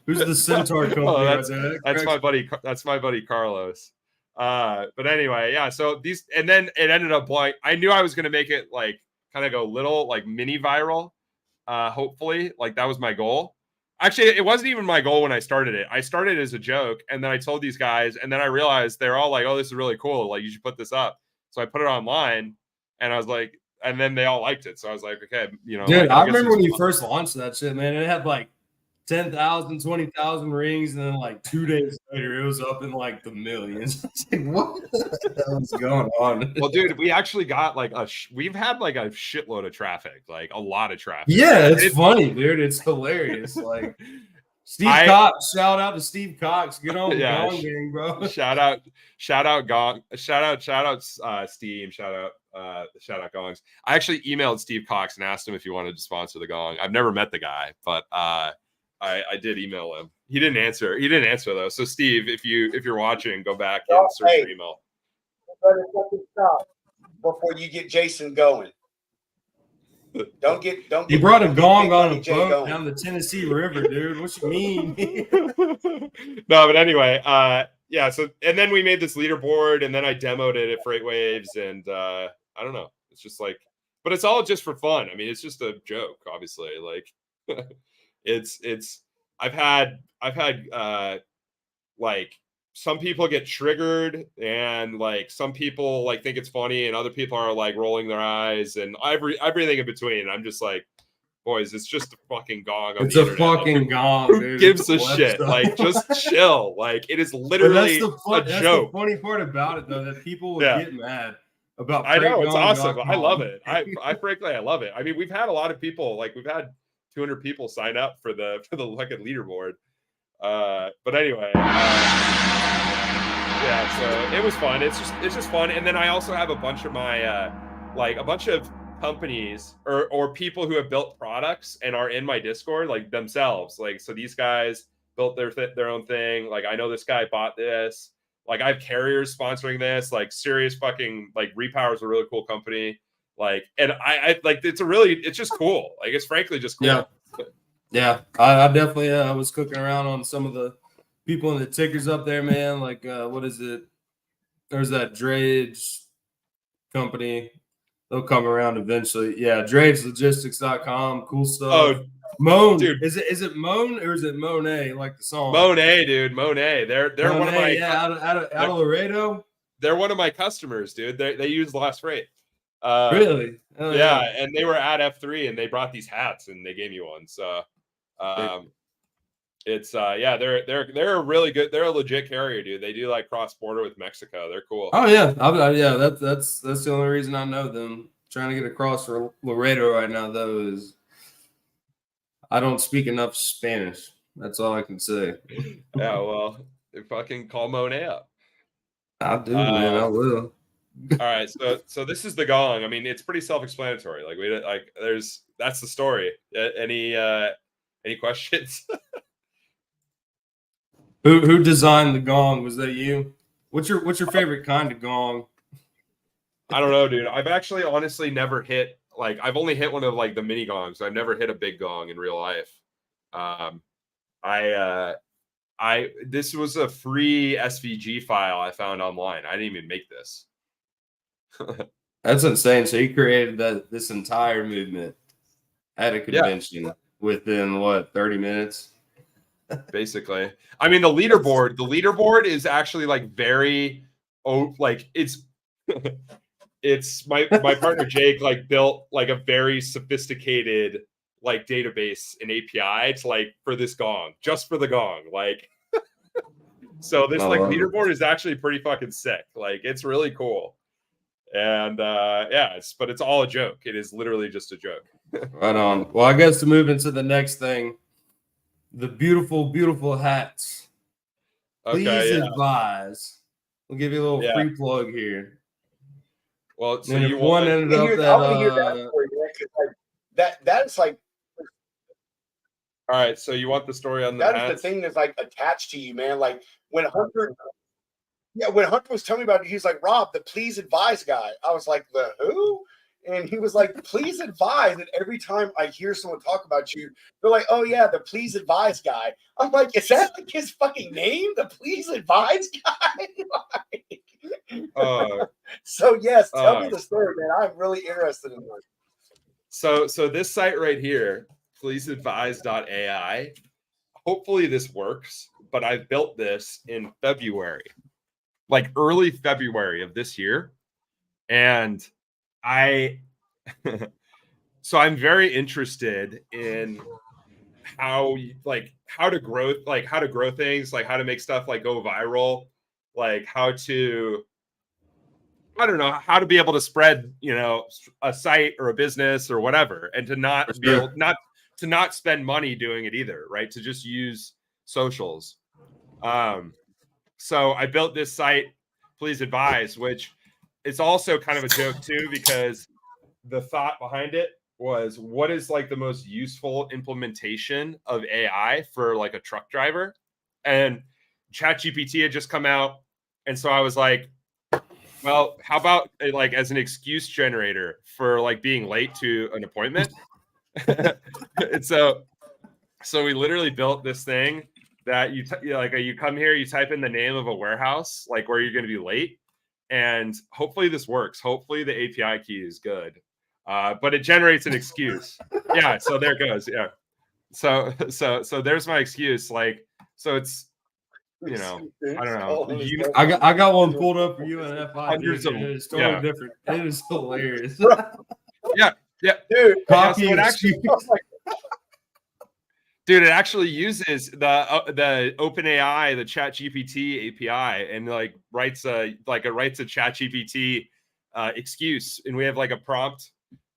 Who's the Centaur company? That's my buddy Carlos. But anyway, yeah. So and then it ended up like, I knew I was going to make it like kind of go little, like mini viral. Hopefully, like that was my goal. Actually, it wasn't even my goal when I started it. I started as a joke, and then I told these guys, and then I realized they're all like, "Oh, this is really cool. Like, you should put this up." So I put it online, and I was like, and then they all liked it. So I was like, okay, Dude, like, I remember when you first launched that shit, man. It had like 10,000, 20,000 rings, and then like 2 days later, it was up in like the millions. It's like, what the hell is going on? Well, dude, we actually got like we've had like a shitload of traffic, like a lot of traffic. Yeah, it's funny, dude. It's hilarious. Like Steve Cox, shout out to Steve Cox. Get on the Gong gang, bro. Shout out Gong. Shout out Steve. Shout out Gongs. I actually emailed Steve Cox and asked him if he wanted to sponsor the Gong. I've never met the guy, but I did email him. He didn't answer. Though. So Steve, if you're watching, go back and search your email. Stop before you get Jason going. Don't get. He brought a gong on a boat down the Tennessee River, dude. What you mean? No, but anyway, yeah. So and then we made this leaderboard, and then I demoed it at Freight Waves, and I don't know. It's just like, but it's all just for fun. I mean, it's just a joke, obviously. Like, I've had like some people get triggered, and like some people like think it's funny, and other people are like rolling their eyes, and everything in between. I'm just like, boys, it's just a fucking gong. It's a fucking gong. Who gives a shit? Like, just chill. Like, it is literally a joke. That's the funny part about it, though, that people would get mad about. I know, it's awesome. I love it. I frankly, I love it. I mean, we've had a lot of people. Like, we've had 200 people sign up for the fucking leaderboard. But anyway. Yeah, so it was fun. It's just fun. And then I also have a bunch of my a bunch of companies or people who have built products and are in my Discord, like themselves. Like, so these guys built their own thing. Like, I know this guy bought this. Like I have carriers sponsoring this, like serious fucking like Repower is a really cool company. Like, and I like it's just cool. Like it's frankly just cool. Yeah. Yeah. I definitely was cooking around on some of the people in the tickers up there, man. Like what is it? There's that Drage company. They'll come around eventually. Yeah, DrageLogistics.com. Cool stuff. Oh, Moan. dude. Is it Moan or is it Monet, like the song? Monet, dude. Monet. They're Monet, one of my out of Laredo. They're one of my customers, dude. They use Last Freight. Really? Oh, yeah, and they were at F3 and they brought these hats and they gave me one. So it's yeah, they're a really good, they're a legit carrier, dude. They do like cross border with Mexico. They're cool. Oh yeah. Yeah, that's the only reason I know them. Trying to get across for Laredo right now though is I don't speak enough Spanish. That's all I can say. Yeah, well, fucking call Monet up. I do, man. I will. All right, so this is the gong. I mean, it's pretty self-explanatory. Like that's the story. Any questions? Who designed the gong? Was that you? What's your favorite kind of gong? I don't know, dude. I've actually honestly never hit I've only hit one of like the mini gongs. I've never hit a big gong in real life. This was a free SVG file I found online. I didn't even make this. That's insane. So you created this entire movement at a convention within what 30 minutes? Basically. I mean, the leaderboard is actually like very it's my partner Jake like built like a very sophisticated like database and API to like for this gong, just for the gong. Like so this like leaderboard is actually pretty fucking sick. Like it's really cool. And yeah, but it's all a joke. It is literally just a joke. Right on. Well, I guess to move into the next thing, the beautiful hats. Please advise. We'll give you a little free plug here. Well, so and you one ended up that I want to hear that story, man, that's like. All right, so you want the story on the that hats? Is the thing that's like attached to you, man. Like when Hunter was telling me about it, he's like, Rob, the please advise guy. I was like, the who? And he was like, please advise. And every time I hear someone talk about you, they're like, oh yeah, the please advise guy. I'm like, is that like his fucking name? The please advise guy? So yes, tell me the story, man. I'm really interested in this. So this site right here, pleaseadvise.ai. Hopefully this works, but I built this in February, like early February of this year. And so I'm very interested in how to grow things, like how to make stuff like go viral, like how to, I don't know, how to be able to spread, a site or a business or whatever, and to not not spend money doing it either, right? To just use socials. So I built this site, Please Advise, which it's also kind of a joke too, because the thought behind it was, what is like the most useful implementation of AI for like a truck driver? And ChatGPT had just come out. And so I was like, well, how about like as an excuse generator for like being late to an appointment? And so we literally built this thing that you come here, you type in the name of a warehouse, like where you're going to be late. And hopefully this works. Hopefully the API key is good. But it generates an excuse. Yeah. So there it goes. Yeah. So there's my excuse. Like, so it's, I don't know. I got one pulled up for you in F5. Hundreds of them. It's totally different. It is hilarious. Yeah. Dude. Copy it actually, dude, it actually uses the OpenAI, the ChatGPT API, and like writes a ChatGPT excuse, and we have like a prompt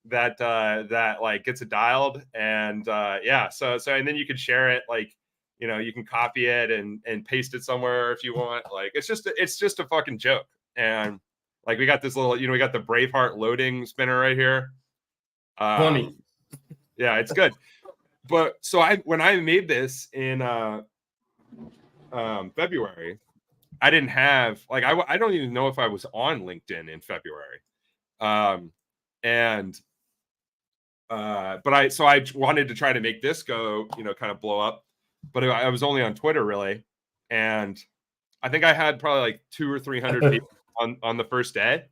that like gets it dialed, and yeah, so and then you can share it, like, you can copy it and paste it somewhere if you want. Like it's just a fucking joke. And like we got this little, we got the Braveheart loading spinner right here. Funny. Yeah, it's good. But so when I made this in February, I didn't have like I don't even know if I was on LinkedIn in February. And but I wanted to try to make this go, kind of blow up, but I was only on Twitter really, and I think I had probably like 200 or 300 people on the first day,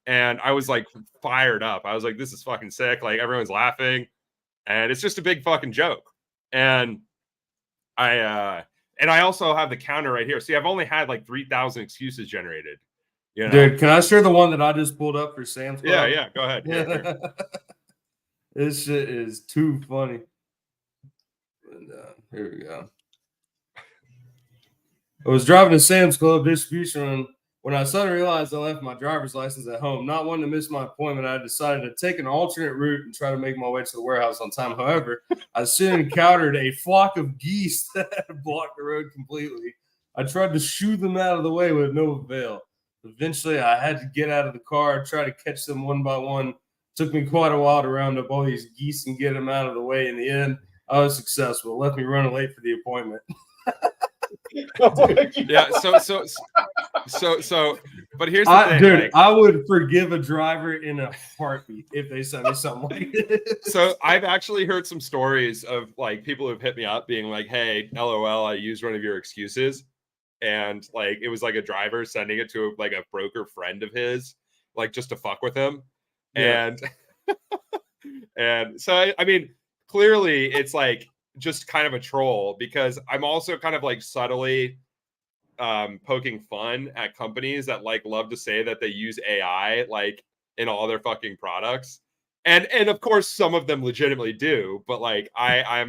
and I was like fired up. I was like, this is fucking sick. Like everyone's laughing, and it's just a big fucking joke. And I also have the counter right here. See, I've only had like 3,000 excuses generated. Dude, can I share the one that I just pulled up for Sam's Club? Yeah, go ahead. Here. This shit is too funny. And, here we go. I was driving to Sam's Club distribution run when I suddenly realized I left my driver's license at home. Not wanting to miss my appointment, I decided to take an alternate route and try to make my way to the warehouse on time. However, I soon encountered a flock of geese that had blocked the road completely. I tried to shoo them out of the way with no avail. Eventually, I had to get out of the car, try to catch them one by one. It took me quite a while to round up all these geese and get them out of the way. In the end, I was successful. It left me running late for the appointment. Yeah, so but here's the thing, dude, like, I would forgive a driver in a heartbeat if they sent me something like this. So I've actually heard some stories of like people who've hit me up being like, hey, LOL, I used one of your excuses, and like it was like a driver sending it to like a broker friend of his, like just to fuck with him. Yeah. And so I mean, clearly it's like just kind of a troll, because I'm also kind of like subtly poking fun at companies that like love to say that they use AI like in all their fucking products. And of course some of them legitimately do, but like I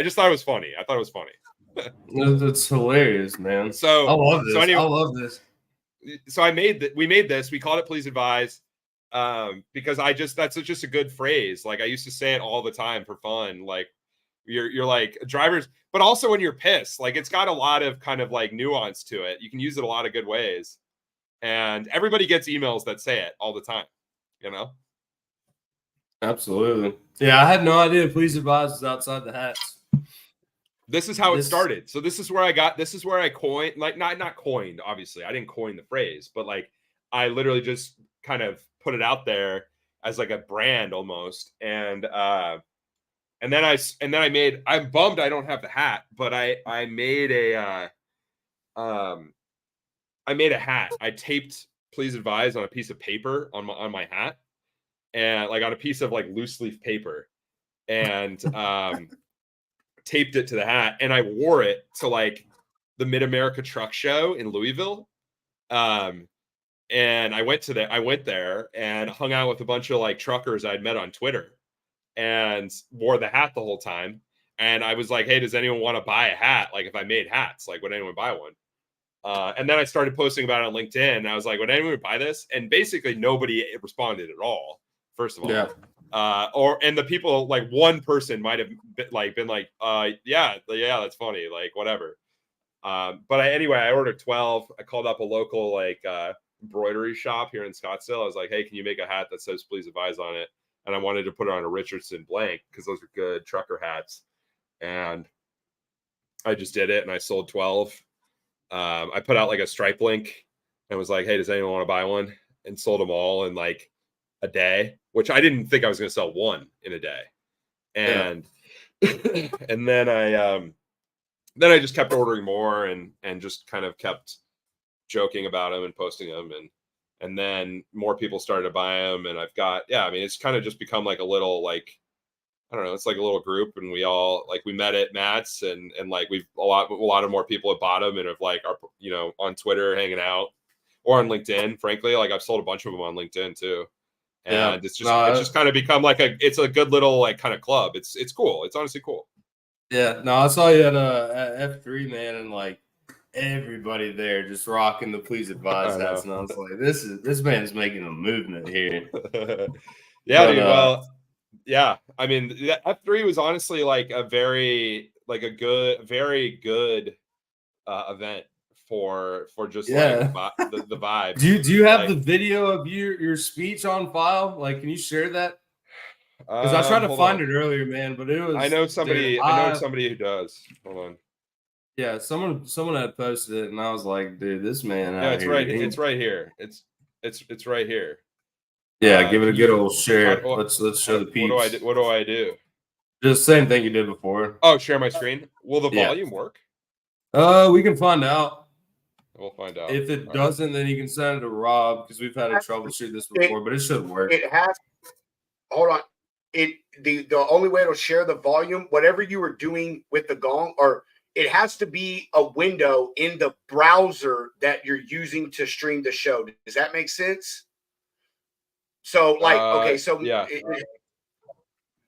just thought it was funny. I thought it was funny. That's hilarious, man. So I love this. So anyway, I love this. So we made this. We called it Please Advise, because that's just a good phrase. Like I used to say it all the time for fun. Like you're like drivers, but also when you're pissed, like it's got a lot of kind of like nuance to it. You can use it a lot of good ways, and everybody gets emails that say it all the time. Absolutely. Yeah, I had no idea Please Advise was outside the hats. This is how it started. So this is where I coined, like not coined, obviously. I didn't coin the phrase, but like I literally just kind of put it out there as like a brand almost. And then I'm bummed I don't have the hat, but I made a hat. I taped Please Advise on a piece of paper on my hat, and like on a piece of like loose leaf paper, and taped it to the hat, and I wore it to like the Mid-America Truck Show in Louisville. And I went there and hung out with a bunch of like truckers I'd met on Twitter, and wore the hat the whole time. And I was like, hey, does anyone want to buy a hat? Like if I made hats, like would anyone buy one? And then I started posting about it on LinkedIn. And I was like, would anyone buy this? And basically nobody responded at all, first of all. Yeah. And the people, like one person might have been like, yeah, that's funny, like whatever. But anyway, I ordered 12. I called up a local like embroidery shop here in Scottsdale. I was like, hey, can you make a hat that says Please Advise on it? And I wanted to put it on a Richardson blank because those are good trucker hats. And I just did it, and I sold 12. I put out like a Stripe link and was like, hey, does anyone want to buy one? And sold them all in like a day, which I didn't think I was going to sell one in a day. And and then I just kept ordering more and just kind of kept joking about them and posting them, and then more people started to buy them, and I've got, I mean, it's kind of just become like a little, like, I don't know, it's like a little group, and we all like, we met at Matt's, and like we've a lot of more people have bought them and have like are, on Twitter hanging out or on LinkedIn. Frankly, like I've sold a bunch of them on LinkedIn too. And it's just kind of become like it's a good little like kind of club. It's cool. It's honestly cool. Yeah, no, I saw you at F3, man, and like everybody there just rocking the Please Advise hats, and I was like, this man is making a movement here. Yeah, dude, well, yeah. I mean, F3 was honestly like a very good event for just like the vibe. Do you have the video of your speech on file? Like, can you share that? Because I tried to find it earlier, man, but it was. I know somebody who does. Hold on. Yeah, someone had posted it, and I was like, dude, this man. Yeah, out it's here, right. he- It's right here. It's right here. Yeah, give it a Can good you- old share. how- Let's show the What peeps. do I do? What do I do? Just same thing you did before. Oh, share my screen. Will the Yeah. volume work? We can find out. We'll find out. If it All right. doesn't, then you can send it to Rob because we've had to troubleshoot this before, but it should work. It has. Hold on. The only way it'll share the volume, whatever you were doing with the gong, or it has to be a window in the browser that you're using to stream the show. Does that make sense? So, like, okay, so yeah.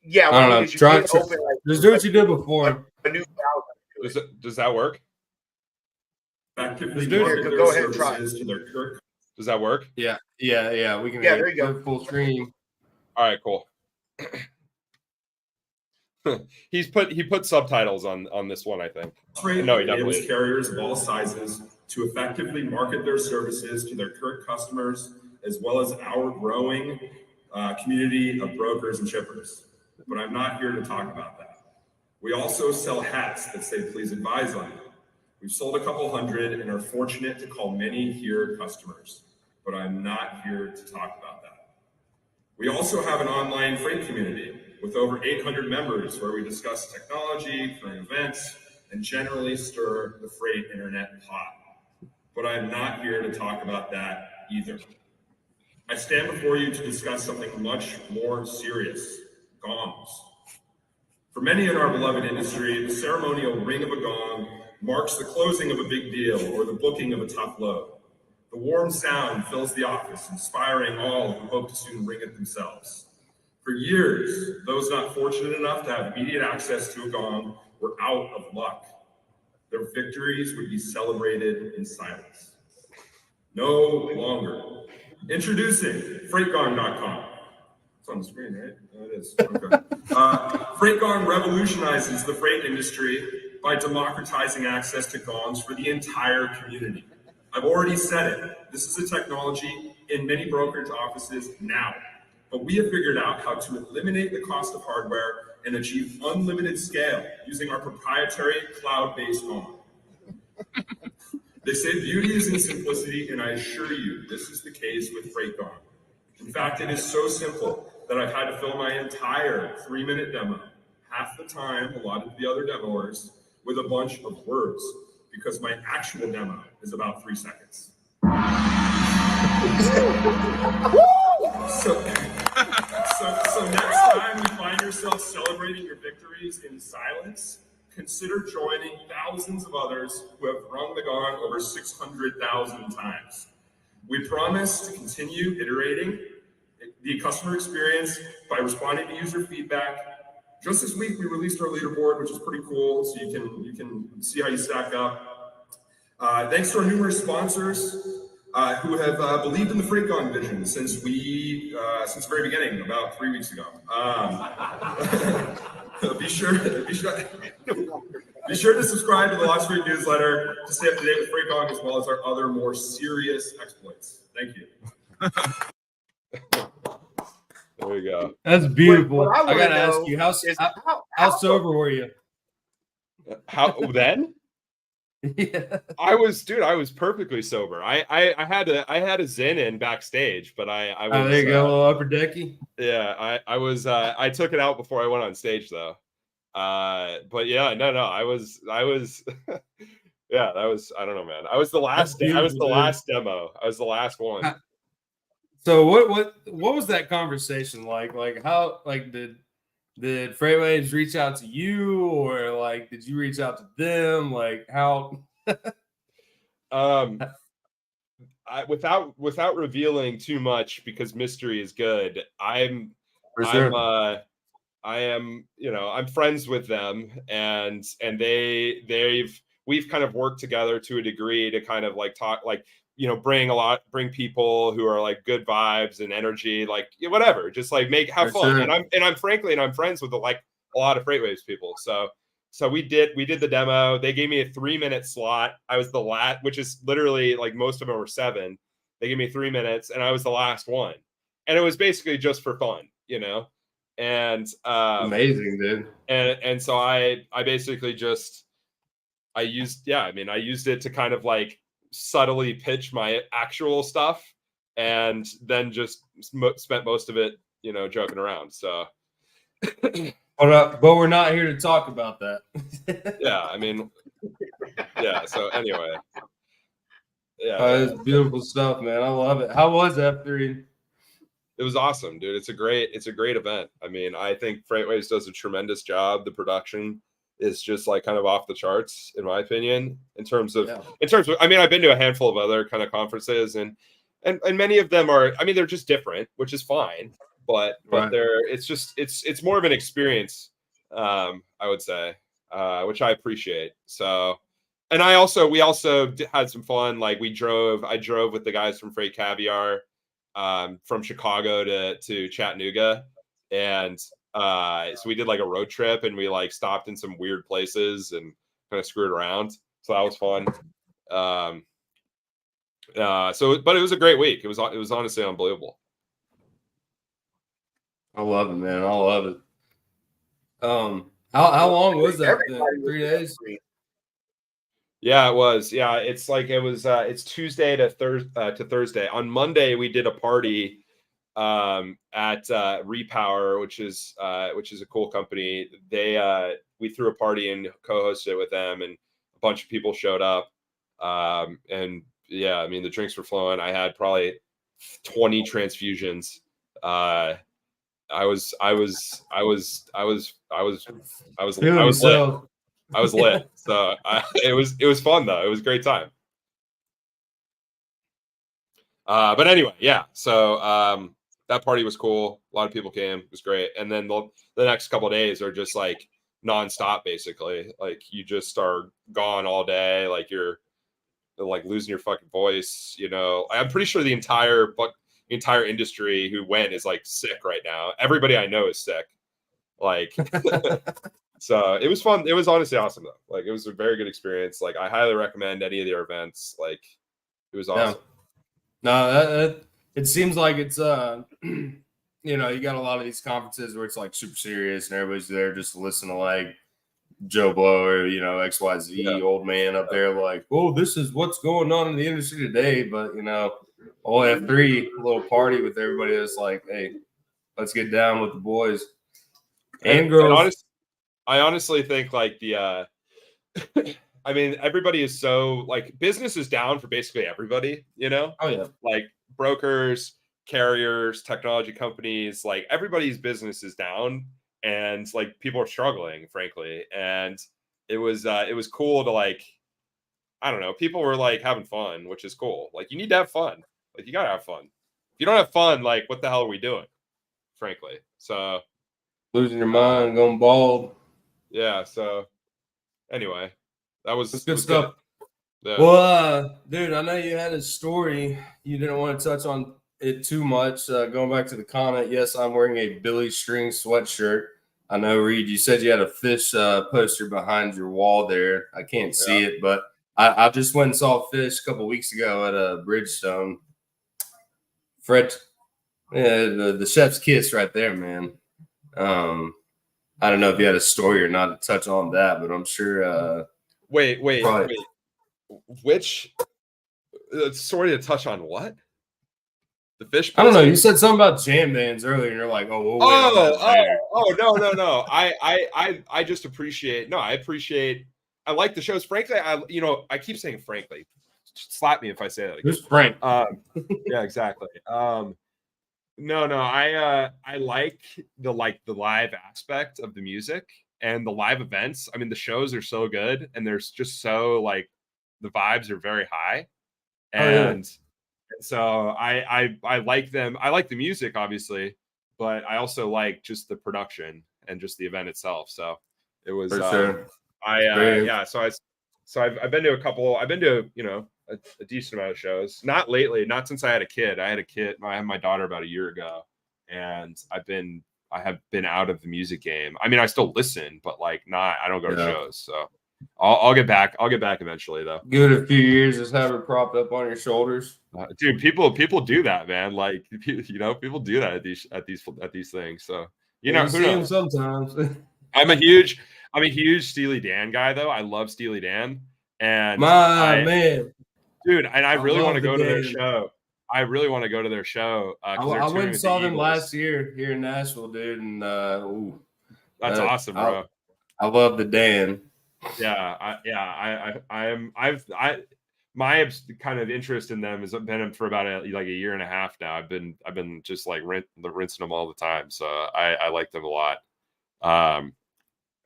yeah. I What I don't mean know. is you Try can open like just do what you did before. a new browser. Does that work? Actively do it. market their Go ahead and try. services to their current. Does that work? Yeah. We can. Yeah, there you go. Full screen. All right, cool. He put subtitles on this one, I think. No, he definitely enables did. carriers of all sizes to effectively market their services to their current customers, as well as our growing community of brokers and shippers. But I'm not here to talk about that. We also sell hats that say, please advise on them. We've sold a couple hundred and are fortunate to call many here customers, but I'm not here to talk about that. We also have an online freight community with over 800 members where we discuss technology, current events, and generally stir the freight internet pot. But I'm not here to talk about that either. I stand before you to discuss something much more serious, gongs. For many in our beloved industry, the ceremonial ring of a gong marks the closing of a big deal or the booking of a tough load. The warm sound fills the office, inspiring all who hope to soon ring it themselves. For years, those not fortunate enough to have immediate access to a gong were out of luck. Their victories would be celebrated in silence. No longer. Introducing FreightGong.com. It's on the screen, right? Oh, it is. Okay. FreightGong revolutionizes the freight industry by democratizing access to gongs for the entire community. I've already said it. This is a technology in many brokerage offices now, but we have figured out how to eliminate the cost of hardware and achieve unlimited scale using our proprietary cloud-based gong. They say beauty is in simplicity, and I assure you this is the case with FreightGong. In fact, it is so simple that I've had to fill my entire 3-minute demo, half the time allotted to the other demoers, with a bunch of words, because my actual demo is about 3 seconds. So next time you find yourself celebrating your victories in silence, consider joining thousands of others who have rung the gong over 600,000 times. We promise to continue iterating the customer experience by responding to user feedback. Just this week, we released our leaderboard, which is pretty cool, so you can see how you stack up. Thanks to our numerous sponsors who have believed in the FreightGong vision since the very beginning, about 3 weeks ago. Be sure to subscribe to the Lots of Freight newsletter to stay up to date with FreightGong as well as our other more serious exploits. Thank you. There you go. That's beautiful. What I I wanna gotta know ask you, is how sober were you? How then? Yeah. I was perfectly sober. I had a Zen in backstage, but I was. Oh, there you go, a little upper decky. Yeah, I was. I took it out before I went on stage though. But yeah, no, I was. Yeah, that was. I don't know, man. I was the last. I was the last demo. I was the last one. So what was that conversation like? Like how did Freightways reach out to you, or like did you reach out to them? Like how? Without revealing too much because mystery is good. I'm friends with them, and we've kind of worked together to a degree to kind of like talk, like, bring people who are like good vibes and energy, like whatever, just like have fun. Sure. And I'm friends with a lot of Freightways people. So we did the demo. They gave me a 3-minute slot. I was the last, which is literally like most of them were 7. They gave me 3 minutes and I was the last one. And it was basically just for fun, and amazing, dude. And so I basically just I used it to kind of like subtly pitch my actual stuff, and then just spent most of it, joking around. So, but we're not here to talk about that. yeah, I mean, yeah. So anyway, yeah, It's beautiful stuff, man. I love it. How was F3? it was awesome, dude. It's a great event. I mean, I think Freightways does a tremendous job. The production is just like kind of off the charts, in my opinion, in terms of, I mean, I've been to a handful of other kind of conferences, and many of them are, I mean, they're just different, which is fine, but it's more of an experience, I would say, which I appreciate. So, and we also had some fun. Like I drove with the guys from Freight Caviar, from Chicago to Chattanooga, and so we did like a road trip, and we like stopped in some weird places and kind of screwed around. So that was fun. But it was a great week. It was honestly unbelievable. I love it, man. I love it. How long was that? 3 days? Yeah, it was. Yeah, it's like it's Tuesday to Thursday. On Monday we did a party at Repower, which is a cool company. We threw a party and co-hosted it with them, and a bunch of people showed up. And yeah, I mean, the drinks were flowing. I had probably 20 transfusions. I was lit. I was lit. So it was fun though. It was a great time. But anyway, yeah. So that party was cool. A lot of people came. It was great. And then the next couple of days are just like nonstop, basically. Like you just are gone all day. Like you're like losing your fucking voice. I'm pretty sure the entire industry who went is like sick right now. Everybody I know is sick. Like, so it was fun. It was honestly awesome though. Like it was a very good experience. Like I highly recommend any of their events. Like it was awesome. No, it seems like it's you got a lot of these conferences where it's like super serious and everybody's there just to listen to like Joe Blow or XYZ old man up there like, oh, this is what's going on in the industry today. But all F3 little party with everybody that's like, hey, let's get down with the boys and girls. I honestly think like the I mean, everybody is so like business is down for basically everybody, Oh yeah. Like brokers, carriers, technology companies, like everybody's business is down, and like people are struggling, frankly. And it was cool to like, I don't know, people were like having fun, which is cool. Like you need to have fun. Like you gotta have fun. If you don't have fun, like what the hell are we doing? Frankly. So losing your mind, going bald. Yeah. So anyway, that's good stuff. Yeah. Well, dude, I know you had a story. You didn't want to touch on it too much. Going back to the comment, yes, I'm wearing a Billy String sweatshirt. I know, Reed, you said you had a fish poster behind your wall there. I can't see it, but I just went and saw Fish a couple weeks ago at Bridgestone. Fred, the chef's kiss right there, man. I don't know if you had a story or not to touch on that, but I'm sure. Wait. Which story to touch on? What? The fish? I don't know. You said something about jam bands earlier, and you're like, "Oh, no. I just appreciate. No, I appreciate. I like the shows. Frankly, I keep saying frankly. Slap me if I say that. Who's Frank? Yeah, exactly. No, I like the live aspect of the music and the live events. I mean, the shows are so good, and there's just so like the vibes are very high, and so I like them. I like the music, obviously, but I also like just the production and just the event itself. So it was. Sure. So I've been to a couple. I've been to a decent amount of shows. Not lately, not since I had a kid. I had my daughter about a year ago, and I have been out of the music game. I mean, I still listen, but like I don't go to shows. So I'll get back. I'll get back eventually, though. Give it a few years, just have it propped up on your shoulders. Dude, people do that, man. Like people do that at these things. So you see them sometimes. I'm a huge Steely Dan guy, though. I love Steely Dan, and Man, dude, and I really want to love go the to their Dan. show. I really want to go to their show I because they're went touring and with saw the them Eagles. last year here in Nashville, dude, and That's awesome, bro. I love the Dan. My kind of interest in them has been for about a year and a half now. I've been just like rinsing them all the time, so I like them a lot.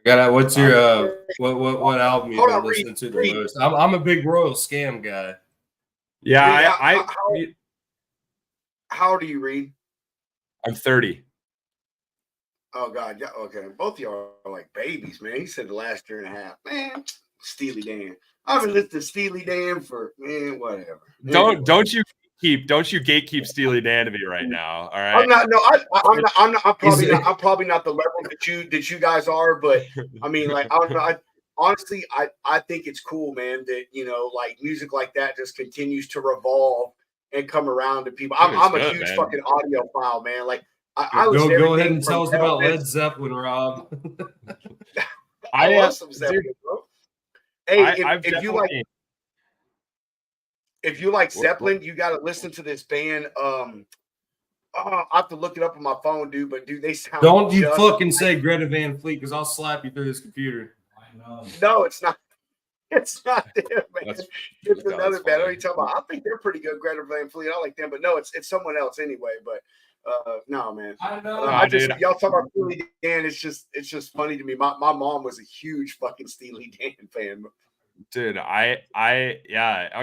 What's your what album you've Hold been on, listening to the Reed. most? I'm a big Royal Scam guy. Yeah, how old do you, Reed? I'm 30. Oh God, yeah, okay. Both of y'all are like babies, man. He said the last year and a half, man. Steely Dan. I've been listening to Steely Dan for whatever. Don't you gatekeep Steely Dan to me right now. All right. I'm not. No, I'm not. I'm probably not the level that you guys are. But I mean, like, I don't know. Honestly, I think it's cool, man. That like music like that just continues to revolve and come around to people. I'm a huge fucking audiophile, man. Like. I go ahead and tell us about Led Zeppelin, Rob. I love some Zeppelin, bro. Hey, if you like Zeppelin, you got to listen to this band. I have to look it up on my phone, dude. But dude, they sound. Don't you fucking say Greta Van Fleet because I'll slap you through this computer. I know. No, it's not. It's not them, man. It's another band. What are you talking about? I think they're pretty good, Greta Van Fleet. I like them, but no, it's someone else anyway. But no, man. I know. Y'all talk about Steely Dan. It's just funny to me. My mom was a huge fucking Steely Dan fan. Dude, I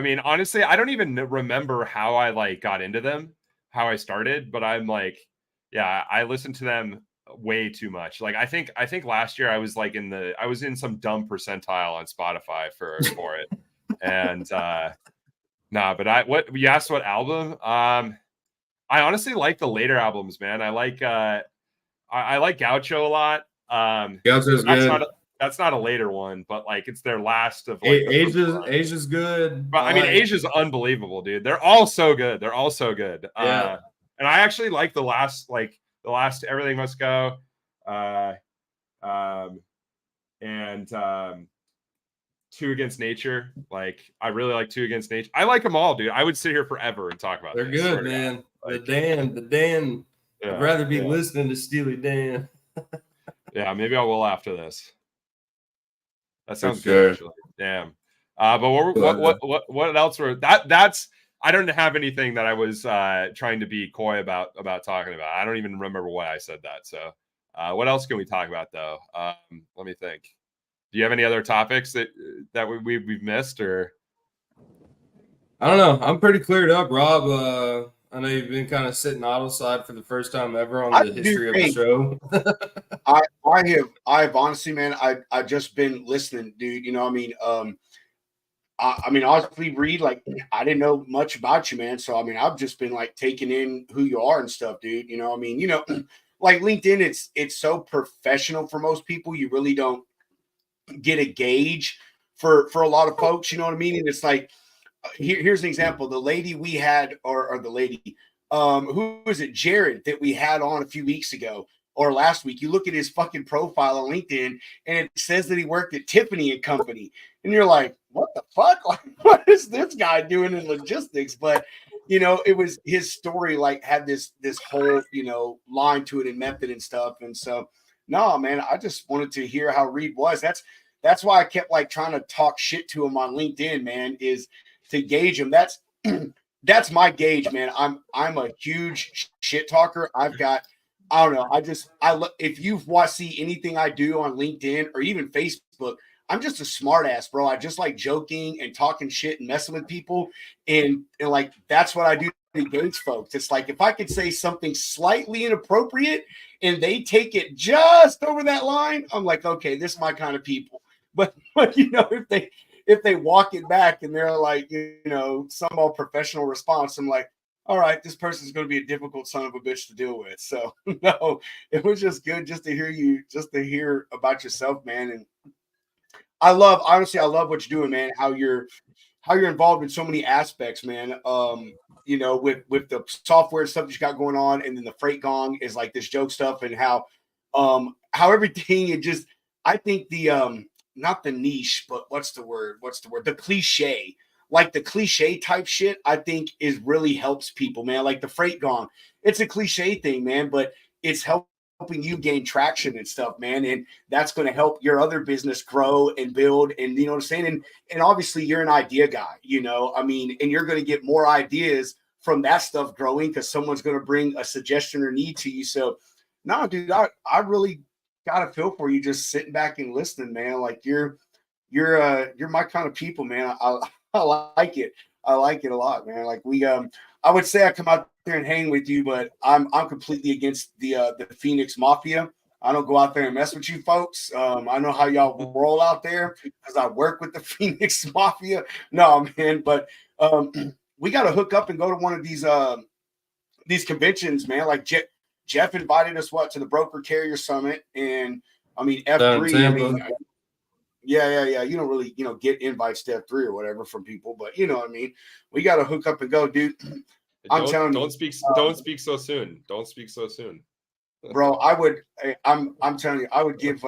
mean, honestly, I don't even remember how I like got into them, how I started, but I'm like, yeah, I listened to them way too much. Like I think last year I was like I was in some dumb percentile on Spotify for it. And but what you asked what album? I honestly like the later albums, man. I like I like Gaucho a lot. Gaucho's good. That's not a later one, but like it's their last of like Asia's good. But I mean, Asia's unbelievable, dude. They're all so good. Yeah. And I actually like the last Everything Must Go. And Two Against Nature. Like I really like Two Against Nature. I like them all, dude. I would sit here forever and talk about They're good, man. Like, the Dan. Yeah, I'd rather be listening to Steely Dan. Yeah, maybe I will after this. That sounds good, actually. Damn. But what else were that's I don't have anything that I was trying to be coy about talking about. I don't even remember why I said that. So what else can we talk about though? Let me think. Do you have any other topics that we've missed or? I don't know. I'm pretty cleared up, Rob. I know you've been kind of sitting auto side for the first time ever on the history of the show. I've honestly, man, I've just been listening, dude. You know, I mean, honestly, Reed, like I didn't know much about you, man. So I mean, I've just been like taking in who you are and stuff, dude. You know, I mean, like LinkedIn, it's so professional for most people. You really don't get a gauge for a lot of folks. You know what I mean? And it's like. Here's an example. The lady we had, or the lady, who was it? Jared that we had on a few weeks ago or last week. You look at his fucking profile on LinkedIn and it says that he worked at Tiffany and Company. And you're like, what the fuck? Like, what is this guy doing in logistics? But, it was his story, like had this whole, line to it and method and stuff. And so, no, man, I just wanted to hear how Reed was. That's why I kept like trying to talk shit to him on LinkedIn, man, is to gauge him. That's my gauge, man. I'm a huge shit talker. I don't know. If you see anything I do on LinkedIn or even Facebook, I'm just a smart ass, bro. I just like joking and talking shit and messing with people. And like, that's what I do to gauge folks. It's like, if I could say something slightly inappropriate and they take it just over that line, I'm like, okay, this is my kind of people. But if they walk it back and they're like, some all professional response, I'm like, all right, this person's going to be a difficult son of a bitch to deal with. So no, it was just good just to hear about yourself, man. And honestly, I love what you're doing, man. How you're involved in so many aspects, man. With the software stuff that you got going on, and then the Freight Gong is like this joke stuff, and how everything I think the not the niche, but what's the word? The cliche. Like the cliche type shit, I think is really helps people, man. Like the freight gong. It's a cliche thing, man, but it's helping you gain traction and stuff, man. And that's going to help your other business grow and build. And you know what I'm saying? And obviously you're an idea guy, you know, I mean, and you're going to get more ideas from that stuff growing because someone's going to bring a suggestion or need to you. So no, dude, I really got a feel for you just sitting back and listening, man. Like you're my kind of people, man. I like it. I like it a lot, man. Like I would say I come out there and hang with you, but I'm completely against the Phoenix Mafia. I don't go out there and mess with you folks. I know how y'all roll out there because I work with the Phoenix Mafia. No, man, but we got to hook up and go to one of these conventions, man. Like Jeff invited us to the Broker Carrier Summit, and I mean F3. I mean, yeah. You don't really, get invites to F3 or whatever from people, but you know what I mean. We got to hook up and go, dude. Don't speak so soon. Don't speak so soon, bro. I'm telling you, I would give.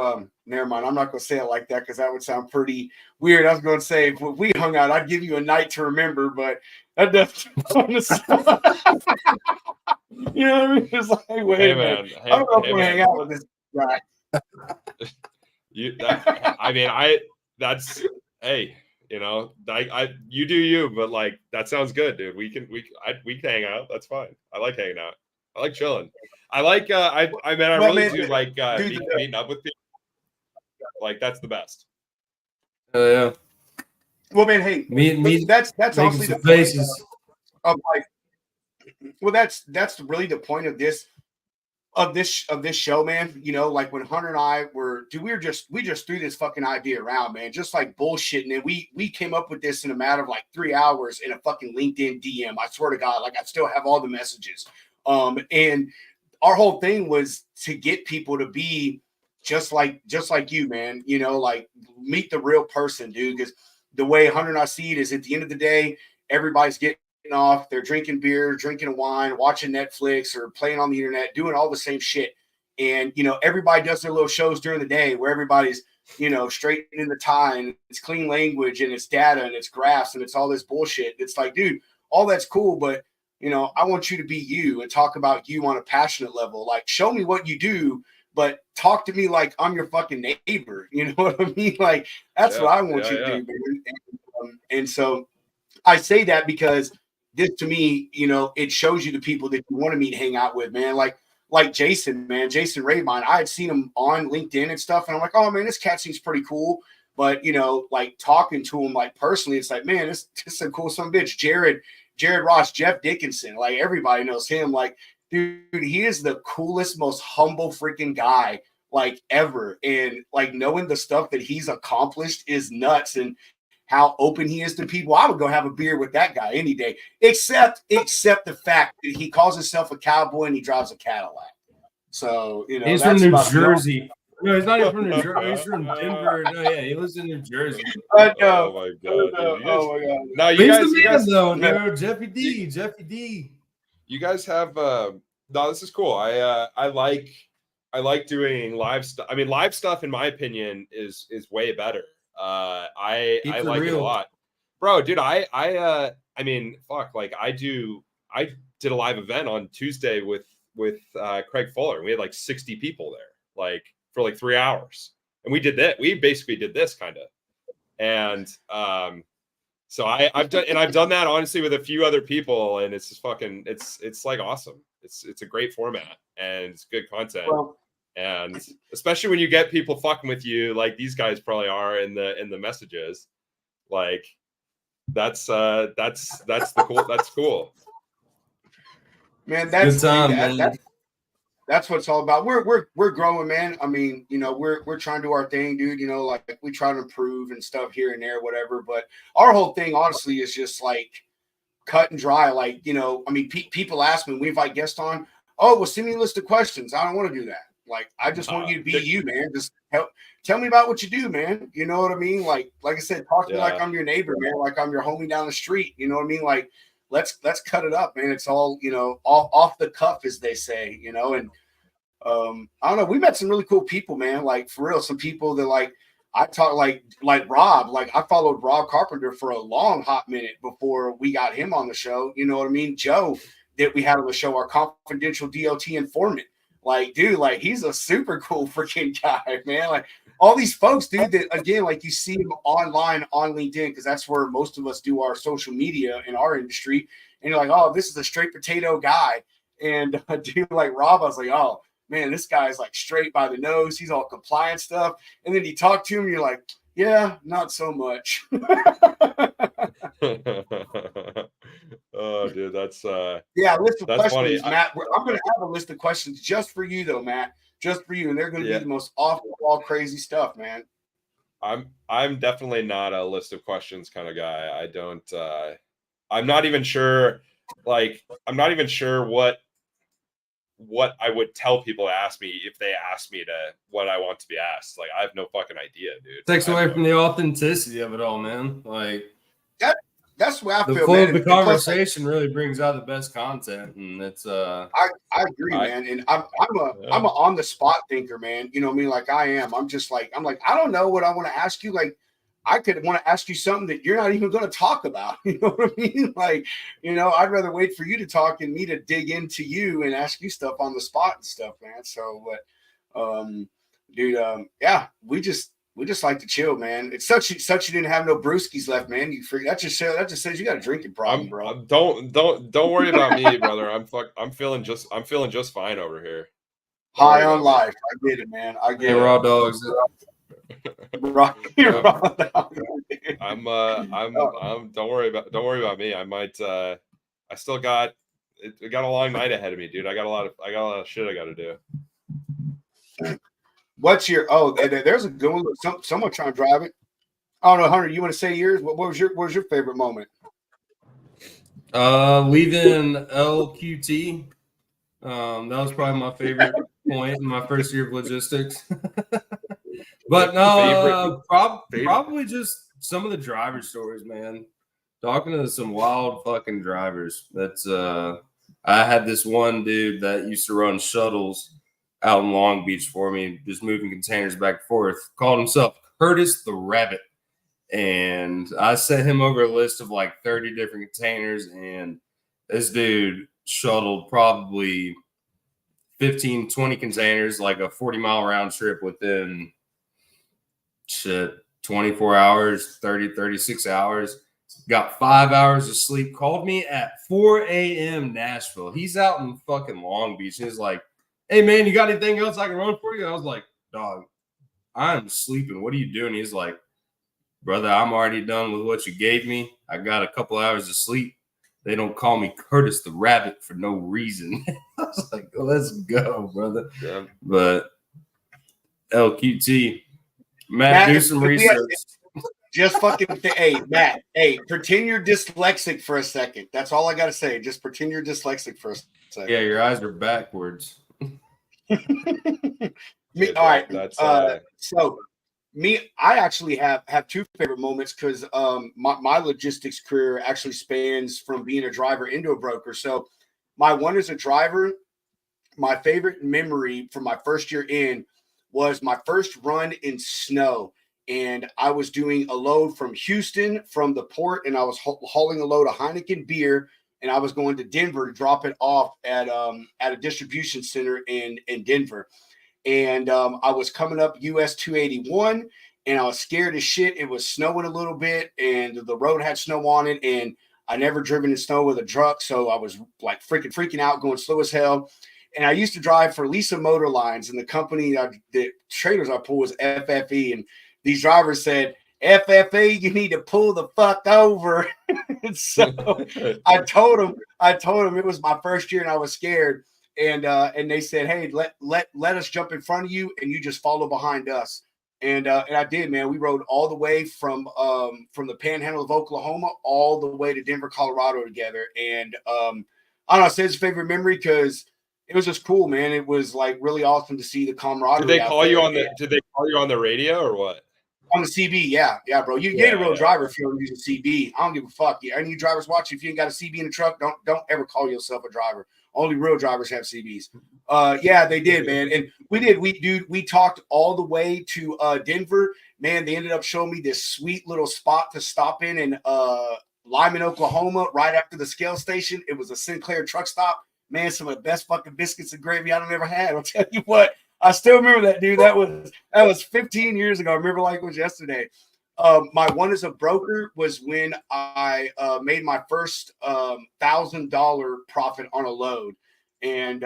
Never mind. I'm not gonna say it like that because that would sound pretty weird. I was gonna say if we hung out, I'd give you a night to remember, but that doesn't. You know what I mean? It's like, wait a minute. I don't know if we hang out with this guy. Hey, you do you, but like that sounds good, dude. We can hang out. That's fine. I like hanging out. I like chilling. I like I really do like meeting up with people. Like that's the best. Yeah. Well, man, hey, that's honestly the faces of like. Well, that's really the point of this show, man. You know, like when Hunter and I we just threw this fucking idea around, man, just like bullshitting. And we came up with this in a matter of like 3 hours in a fucking LinkedIn DM. I swear to God, like I still have all the messages. And our whole thing was to get people to be just like you, man. You know, like meet the real person, dude. Because the way Hunter and I see it is, at the end of the day, everybody's getting off, they're drinking beer, drinking wine, watching Netflix or playing on the internet, doing all the same shit. And, everybody does their little shows during the day where everybody's, straight in the tie and it's clean language and it's data and it's graphs and it's all this bullshit. It's like, dude, all that's cool. But, I want you to be you and talk about you on a passionate level. Like, show me what you do, but talk to me like I'm your fucking neighbor. You know what I mean? Like, that's what I want you to do, man. And so I say that because this, to me, it shows you the people that you want to meet, hang out with, man. Like Jason, man, Jason Raymond. I had seen him on LinkedIn and stuff, and I'm like, oh man, this cat seems pretty cool. But like talking to him like personally, it's like, man, this is a cool son of a bitch. Jared Ross, Jeff Dickinson, like everybody knows him. Like, dude, he is the coolest, most humble freaking guy like ever. And like knowing the stuff that he's accomplished is nuts. And how open he is to people. I would go have a beer with that guy any day, except the fact that he calls himself a cowboy and he drives a Cadillac. So, he's from New Jersey. No, he's not even from New Jersey. He's from Denver. No, yeah, he lives in New Jersey. Oh my god! Oh my god! No, you guys, though, dude. Jeffy D. You guys have no. This is cool. I like doing live stuff. I mean, live stuff, in my opinion, is way better. I like it a lot, bro, dude. I mean, fuck, like I did a live event on Tuesday with Craig Fuller. We had like 60 people there, like for like 3 hours, and we did that. We basically did this kind of, and so I've done that honestly with a few other people, and it's just fucking it's like awesome. It's a great format and it's good content. Well, and especially when you get people fucking with you, like these guys probably are in the messages, like that's the cool. That's cool, man. That's good time, man. That's what it's all about. We're growing, man. I mean, we're trying to do our thing, dude. Like we try to improve and stuff here and there, whatever. But our whole thing, honestly, is just like cut and dry. Like, I mean, people ask me when we invite guests on, oh, well, send me a list of questions. I don't want to do that. Like, I just want you to be you, man. Just tell me about what you do, man. You know what I mean? Like I said, talk to me like I'm your neighbor, man. Like I'm your homie down the street. You know what I mean? Like, let's cut it up, man. It's all, off the cuff, as they say, and I don't know. We met some really cool people, man. Like for real, some people that like I talk like Rob. Like I followed Rob Carpenter for a long hot minute before we got him on the show. You know what I mean? Joe that we had on the show, our confidential DOT informant. Like, dude, like he's a super cool freaking guy, man. Like all these folks, dude, that again, like you see them online on LinkedIn, because that's where most of us do our social media in our industry. And you're like, oh, this is a straight potato guy. And a dude like Rob, I was like, oh, man, this guy's like straight by the nose. He's all compliant stuff. And then you talk to him, and you're like, yeah, not so much. Oh, dude, that's yeah, list of that's questions, funny. Matt. I'm going to have a list of questions just for you, though, Matt. Just for you, and they're going to be the most off-the-wall crazy stuff, man. I'm definitely not a list of questions kind of guy. I don't. I'm not even sure. Like, I'm not even sure what I would tell people to ask me if they asked me to what I want to be asked. Like, I have no fucking idea, dude. Takes away from the authenticity of it all, man. Like that's what I the feel, flow man. of the conversation really brings out the best content, and it's I agree, man. And I'm a on the spot thinker, man. You know what I mean? Like I am. I'm like, I don't know what I want to ask you. Like I could want to ask you something that you're not even going to talk about. You know what I mean? Like, you know, I'd rather wait for you to talk and me to dig into you and ask you stuff on the spot and stuff, man. So, dude, yeah, we just like to chill, man. It's such you didn't have no brewskis left, man. You freak. That just says you got a drinking problem, bro. Don't worry about me, brother. I'm feeling just fine over here. High on life. I get it, man. I get it. Raw dogs. I'm don't worry about me. I might I still got a long night ahead of me, dude. I got a lot of shit I got to do. What's your there's a good one. Someone trying to drive it. I don't know, Hunter. You want to say yours? What was your favorite moment? Leaving LQT. That was probably my favorite point in my first year of logistics. But no, probably just some of the driver stories, man. Talking to some wild fucking drivers. That's I had this one dude that used to run shuttles out in Long Beach for me, just moving containers back and forth. Called himself Curtis the Rabbit. And I sent him over a list of like 30 different containers, and this dude shuttled probably 15, 20 containers, like a 40-mile round trip within 24 hours, 30, 36 hours. Got 5 hours of sleep. Called me at 4 a.m. Nashville. He's out in fucking Long Beach. He's like, hey, man, you got anything else I can run for you? I was like, dog, I'm sleeping. What are you doing? He's like, brother, I'm already done with what you gave me. I got a couple hours of sleep. They don't call me Curtis the Rabbit for no reason. I was like, oh, let's go, brother. Yeah. But LQT, Matt, do some research. Just fucking, hey, Matt, hey, pretend you're dyslexic for a second. That's all I got to say. Just pretend you're dyslexic for a second. Yeah, your eyes are backwards. All right. So I actually have two favorite moments because my logistics career actually spans from being a driver into a broker. So my one as a driver, my favorite memory from my first year in was my first run in snow. And I was doing a load from Houston from the port, and I was hauling a load of Heineken beer, and I was going to Denver to drop it off at a distribution center in Denver. And I was coming up US 281, and I was scared as shit. It was snowing a little bit, and the road had snow on it, and I never driven in snow with a truck, so I was like freaking out, going slow as hell. And I used to drive for Lisa Motor Lines, and the company, the trailers I pulled was FFE, and these drivers said, FFE, you need to pull the fuck over. And so I told them it was my first year and I was scared. And they said, hey, let us jump in front of you and you just follow behind us. And I did, man. We rode all the way from the panhandle of Oklahoma all the way to Denver, Colorado together. And I don't know, I said it's a favorite memory because it was just cool, man. It was like really awesome to see the camaraderie. Did they call you on the radio or what? On the CB, yeah, bro. You ain't a real driver if you don't use a CB. I don't give a fuck. Any of you drivers watching, if you ain't got a CB in the truck, don't ever call yourself a driver. Only real drivers have CBs. Yeah, they did, man. And we talked all the way to Denver. Man, they ended up showing me this sweet little spot to stop in Lyman, Oklahoma, right after the scale station. It was a Sinclair truck stop. Man, some of the best fucking biscuits and gravy I've ever had. I'll tell you what. I still remember that, dude. That was 15 years ago. I remember like it was yesterday. My one as a broker was when I made my first $1,000 profit on a load. And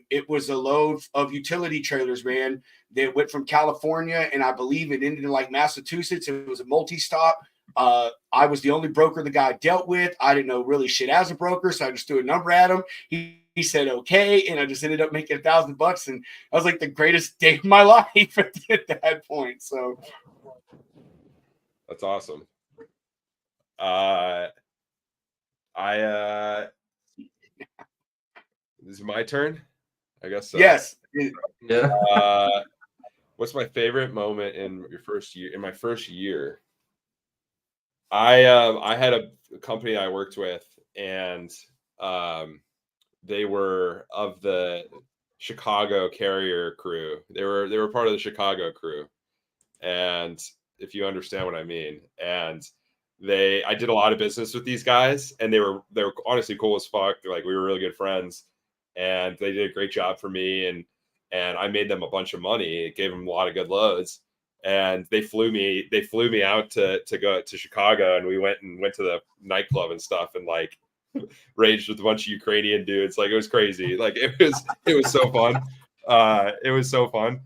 it was a load of utility trailers, man, that went from California, and I believe it ended in like Massachusetts. It was a multi-stop. I was the only broker the guy dealt with. I didn't know really shit as a broker, so I just threw a number at him. He said okay, and I just ended up making $1,000, and that was like the greatest day of my life at that point. So that's awesome. This is my turn, I guess. So. Yes. Yeah. What's my favorite moment in your first year? In my first year, I had a company I worked with, and they were of the Chicago carrier crew. They were part of the Chicago crew, and if you understand what I mean. And I did a lot of business with these guys, and they were honestly cool as fuck. Like, we were really good friends, and they did a great job for me, and I made them a bunch of money. It gave them a lot of good loads, and they flew me out to go to Chicago, and we went to the nightclub and stuff, and like raged with a bunch of Ukrainian dudes. Like, it was crazy. Like, it was so fun. It was so fun.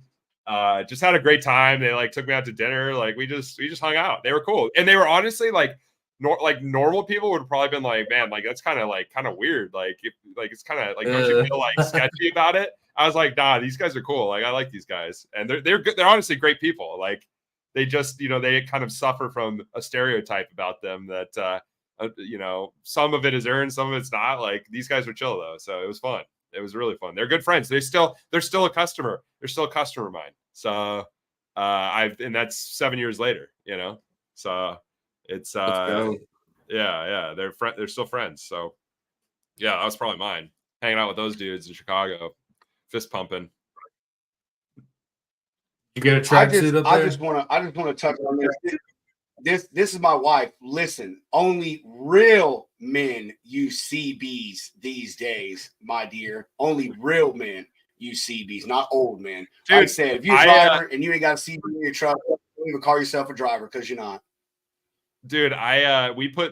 Just had a great time. They like took me out to dinner. Like, we just hung out. They were cool, and they were honestly like normal people would have probably been like, man, like that's kind of weird. Like, it's kind of like, don't you feel like sketchy about it? I was like, nah, these guys are cool. Like, I like these guys, and they're good. They're honestly great people. Like, they just, they kind of suffer from a stereotype about them that some of it is earned, some of it's not. Like, these guys were chill though, so it was fun. It was really fun. They're good friends. They're still a customer. They're still a customer of mine. So and that's 7 years later, So it's yeah, they're still friends. So yeah, that was probably mine. Hanging out with those dudes in Chicago, fist pumping. You get a tracksuit up there? I just want to touch on this. This is my wife. Listen, only real men use CBs these days, my dear. Only real men use CBs, not old men. Dude, like I said, if you're a driver and you ain't got a CB in your truck, don't even call yourself a driver, because you're not. Dude,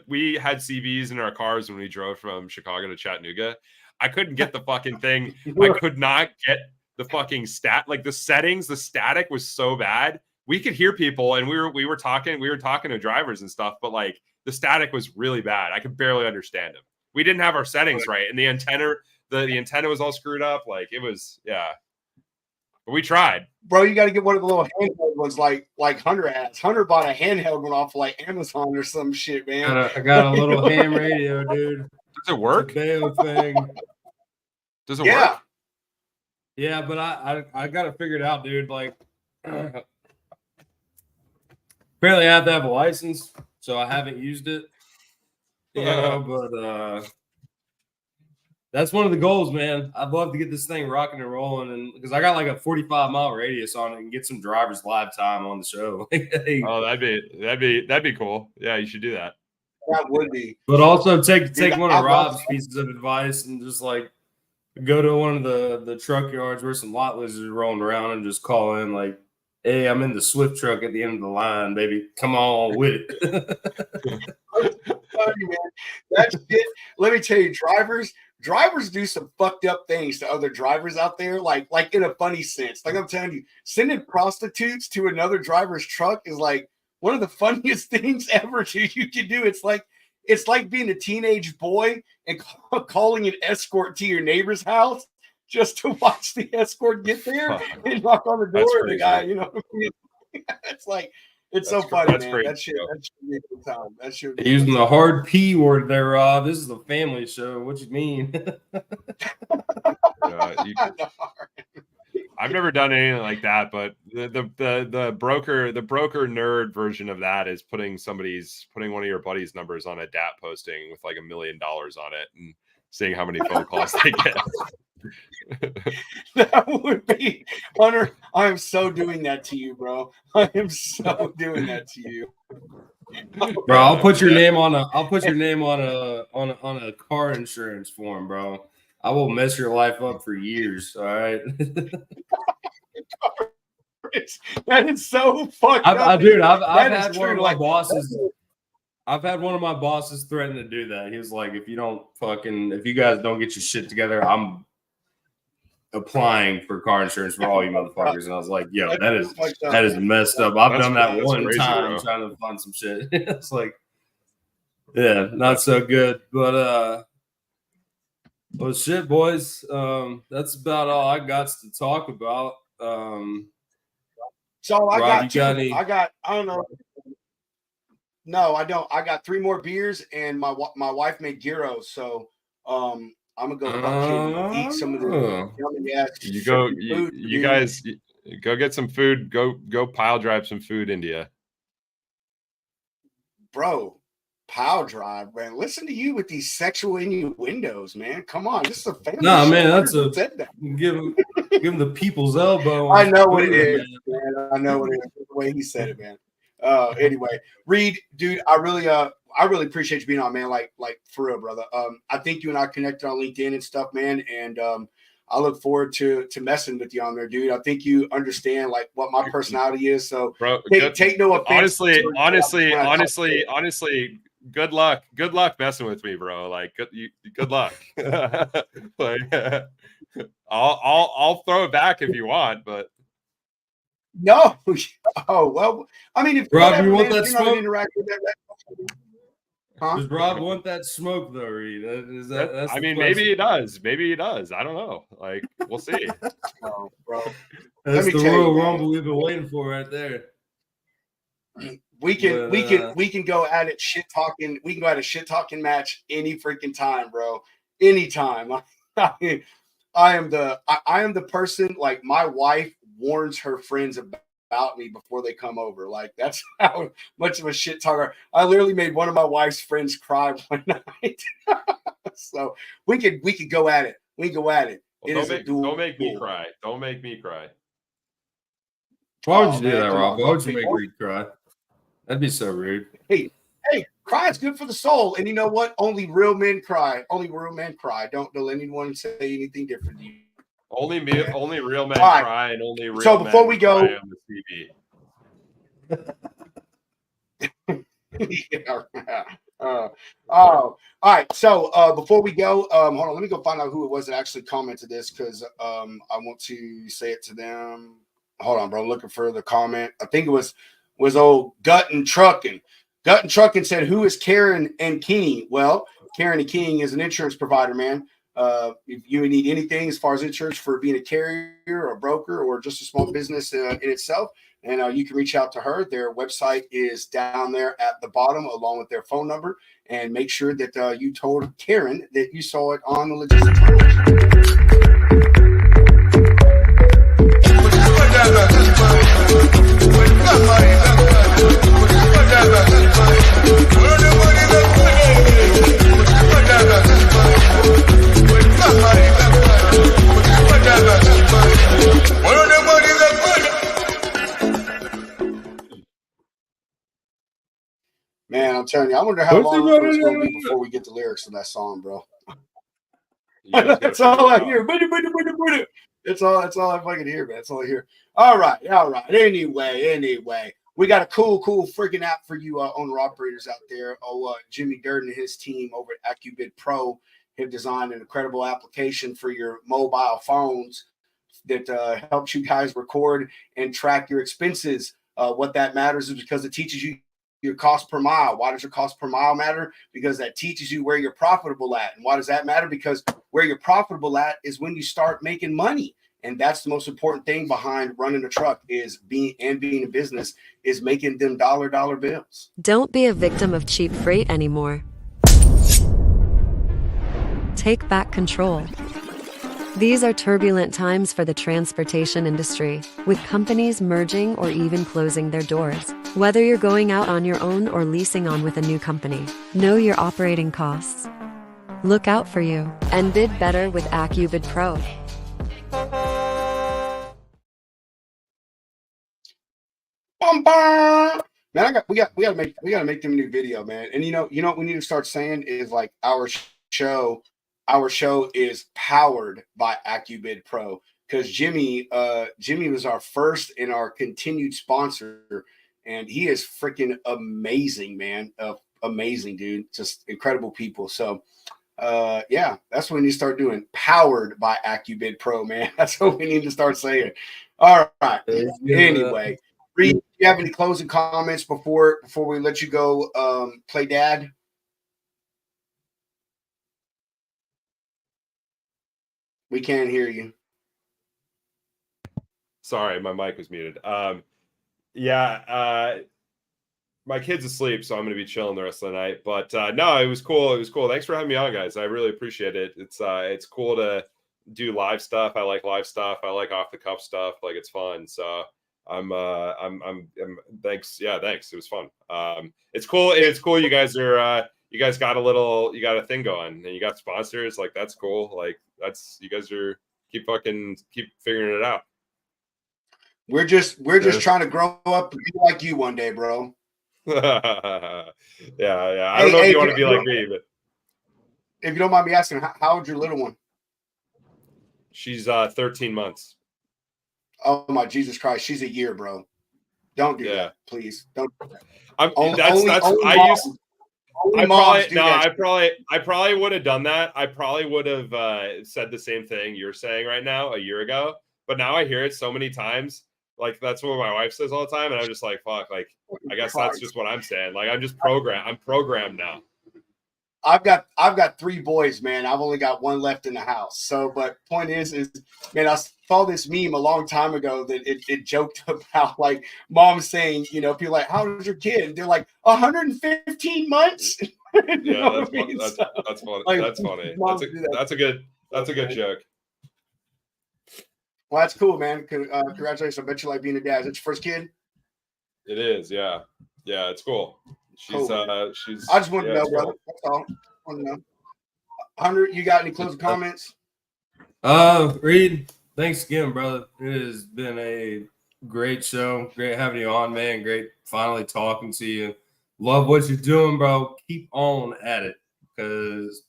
we had CBs in our cars when we drove from Chicago to Chattanooga. I couldn't get the fucking thing. I could not get the fucking like the settings. The static was so bad. We could hear people, and we were talking to drivers and stuff, but like the static was really bad. I could barely understand them. We didn't have our settings right, and the antenna was all screwed up. Like, it was, yeah. But we tried. Bro, you got to get one of the little handheld ones like Hunter has. Hunter bought a handheld one off of like Amazon or some shit, man. I got a little ham radio, dude. Does it work? Bail thing. Does it work? Yeah, but I got it figured out, dude. Like, apparently I have to have a license, so I haven't used it. But that's one of the goals, man. I'd love to get this thing rocking and rolling, and because I got like a 45-mile radius on it, and get some drivers live time on the show. Oh, that'd be cool. Yeah, you should do that. That would be. But also take one of Rob's pieces of advice and just like go to one of the truck yards where some lot lizards are rolling around and just call in like, hey, I'm in the Swift truck at the end of the line, baby. Come on with it. That shit, let me tell you, drivers do some fucked up things to other drivers out there, like in a funny sense. Like, I'm telling you, sending prostitutes to another driver's truck is like one of the funniest things ever you can do. It's like being a teenage boy and calling an escort to your neighbor's house just to watch the escort get there and knock on the door of the guy. It's like, it's so funny, man. Crazy, that shit be a good time. That should be using the hard P word there, Rob. This is a family show. What you mean? I've never done anything like that, but the broker nerd version of that is putting one of your buddy's numbers on a DAP posting with like $1 million on it and seeing how many phone calls they get. That would be Hunter. I am so doing that to you, bro. I am so doing that to you. Bro, I'll put your name on a car insurance form, bro. I will mess your life up for years. All right. That is so fucked up. Dude, I've had one true. of my bosses. I've had one of my bosses threaten to do that. He was like, if you guys don't get your shit together, I'm applying for car insurance for all you motherfuckers. And I was like, yo, that is messed up. I've done that one crazy, time bro. trying to find some shit. It's like, yeah, not so good. But well, shit, boys. That's about all I got to talk about. So I Rob, got two. I don't know. No, I don't. I got 3 more beers, and my wife made gyros, so I'm gonna go fucking eat some of the yummy ass. You guys go get some food. Go pile drive some food, India. Bro, pile drive, man. Listen to you with these sexual innuendos, man. Come on, this is a family. Nah, show. man, that's give him the people's elbow. I know what it is, man. I know what it is. The way he said it, man. Anyway, Reed, dude, I really appreciate you being on, man. Like for real, brother. I think you and I connected on LinkedIn and stuff, man. And I look forward to messing with you on there, dude. I think you understand like what my personality is. So, bro, take no offense. Honestly, good luck messing with me, bro. Like, good luck. Like, I'll throw it back if you want, but. No. Oh, well, I mean, if Rob, you want that smoke? Huh? Does Rob want that smoke though, Reed? I mean, maybe he does. Maybe he does. I don't know. Like, we'll see. Oh, bro. That's the Royal Rumble we've been waiting for right there. We can go at it shit talking. We can go at a shit talking match any freaking time, bro. Anytime. I am the person, like, my wife warns her friends about me before they come over. Like, that's how much of a shit talker. I literally made one of my wife's friends cry one night. So we could go at it. We can go at it. Well, don't make me cry. Don't make me cry. Why would you do that, Rob? Why would you make Reed cry? That'd be so rude. Hey, cry is good for the soul. And you know what? Only real men cry. Only real men cry. Don't let anyone say anything different to you. Only real men cry, and only real so before men we go cry on the TV. All right. So before we go, hold on. Let me go find out who it was that actually commented this, because I want to say it to them. Hold on, bro. I'm looking for the comment. I think it was old Gut and Truckin'. Gut and Truckin' said, "Who is Karen and King?" Well, Karen and King is an insurance provider, man. If you need anything as far as insurance for being a carrier or a broker or just a small business in itself, and you can reach out to her. Their website is down there at the bottom, along with their phone number. And make sure that you told Karen that you saw it on the Logistics Man, I'm telling you, I wonder how long it's going to be before we get the lyrics of that song, bro. That's all I hear. That's all I fucking hear, man. That's all I hear. All right. Anyway, we got a cool freaking app for you owner operators out there. Jimmy Durden and his team over at AccuBid Pro have designed an incredible application for your mobile phones that helps you guys record and track your expenses. What that matters is because it teaches you your cost per mile. Why does your cost per mile matter? Because that teaches you where you're profitable at. And why does that matter? Because where you're profitable at is when you start making money. And that's the most important thing behind running a truck is being a business is making them dollar bills. Don't be a victim of cheap freight anymore. Take back control. These are turbulent times for the transportation industry, with companies merging or even closing their doors. Whether you're going out on your own or leasing on with a new company, know your operating costs. Look out for you and bid better with AccuBid Pro. Bum, bum. Man, we gotta make them a new video, man. And you know what we need to start saying is like our show is powered by AccuBid Pro, because Jimmy was our first and our continued sponsor, and he is freaking amazing, man. Amazing dude, just incredible people. So yeah, that's what we need to start doing. Powered by AccuBid Pro, man. That's what we need to start saying. All right. Anyway, Reed, do you have any closing comments before we let you go play dad? We can't hear you. Sorry, my mic was muted. Yeah, my kid's asleep, so I'm going to be chilling the rest of the night. But no, it was cool. It was cool. Thanks for having me on, guys. I really appreciate it. It's cool to do live stuff. I like live stuff. I like off the cuff stuff. Like, it's fun. So I'm thanks. Yeah, thanks. It was fun. It's cool. It's cool. You guys are you guys got a thing going, and you got sponsors. Like, that's cool. Like, you guys are keep figuring it out. We're just trying to grow up and be like you one day, bro. Yeah. I don't know if you want to be like me, but if you don't mind me asking, how old's your little one? She's 13 months. Oh my Jesus Christ, she's a year, bro. Don't do that, please. Don't. I probably would have done that. I probably would have said the same thing you're saying right now a year ago, but now I hear it so many times. Like, that's what my wife says all the time, and I'm just like, fuck. Like, I guess that's just what I'm saying. Like, I'm programmed now. I've got 3 boys, man. I've only got 1 left in the house. So, but point is, man, I saw this meme a long time ago that it joked about, like, mom saying, you know, people like, how old is your kid? And they're like, 115 months. Yeah, that's funny. Like, that's funny. That's a good joke. Well, that's cool, man. Congratulations. I bet you like being a dad. Is it your first kid? It is, yeah. Yeah, it's cool. She's I just wanted to know, brother. That's all. I want to know. Hunter, you got any closing comments? Reed, thanks again, brother. It has been a great show. Great having you on, man. Great finally talking to you. Love what you're doing, bro. Keep on at it, because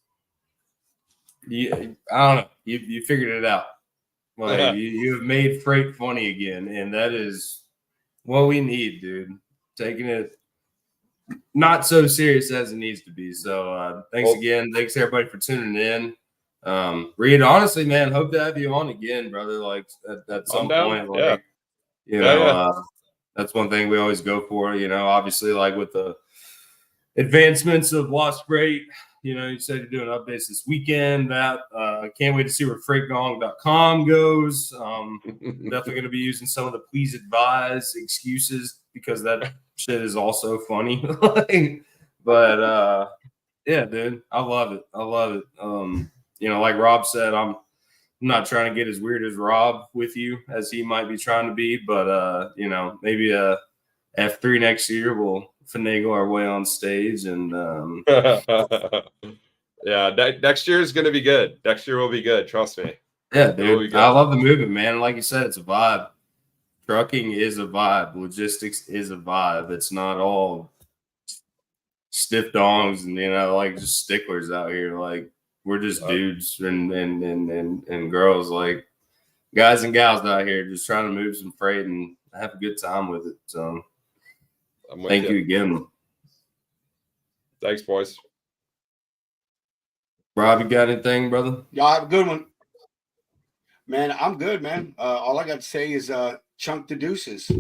I don't know. You figured it out. Like, you have made freight funny again, and that is what we need, dude. Taking it not so serious as it needs to be. So thanks again. Thanks everybody for tuning in. Reed, honestly, man, hope to have you on again, brother. Like, at some point, like, you know, that's one thing we always go for. You know, obviously, like, with the advancements of Lost Freight, you know, you said you're doing updates this weekend. That can't wait to see where freightgong.com goes. Definitely going to be using some of the please advise excuses, because that shit is also funny. But yeah, dude, I love it. You know, like Rob said, I'm not trying to get as weird as Rob with you as he might be trying to be, but you know, maybe F3 next year we'll finagle our way on stage, and yeah, next year is going to be good. Next year will be good. Trust me. Yeah, dude. I love the movement, man. Like you said, it's a vibe. Trucking is a vibe. Logistics is a vibe. It's not all stiff dongs and, you know, like, just sticklers out here. Like, we're just dudes and girls, like, guys and gals out here just trying to move some freight and have a good time with it. So thank you again. Thanks, boys. Rob, you got anything, brother? Y'all have a good one. Man, I'm good, man. All I got to say is chunk the deuces.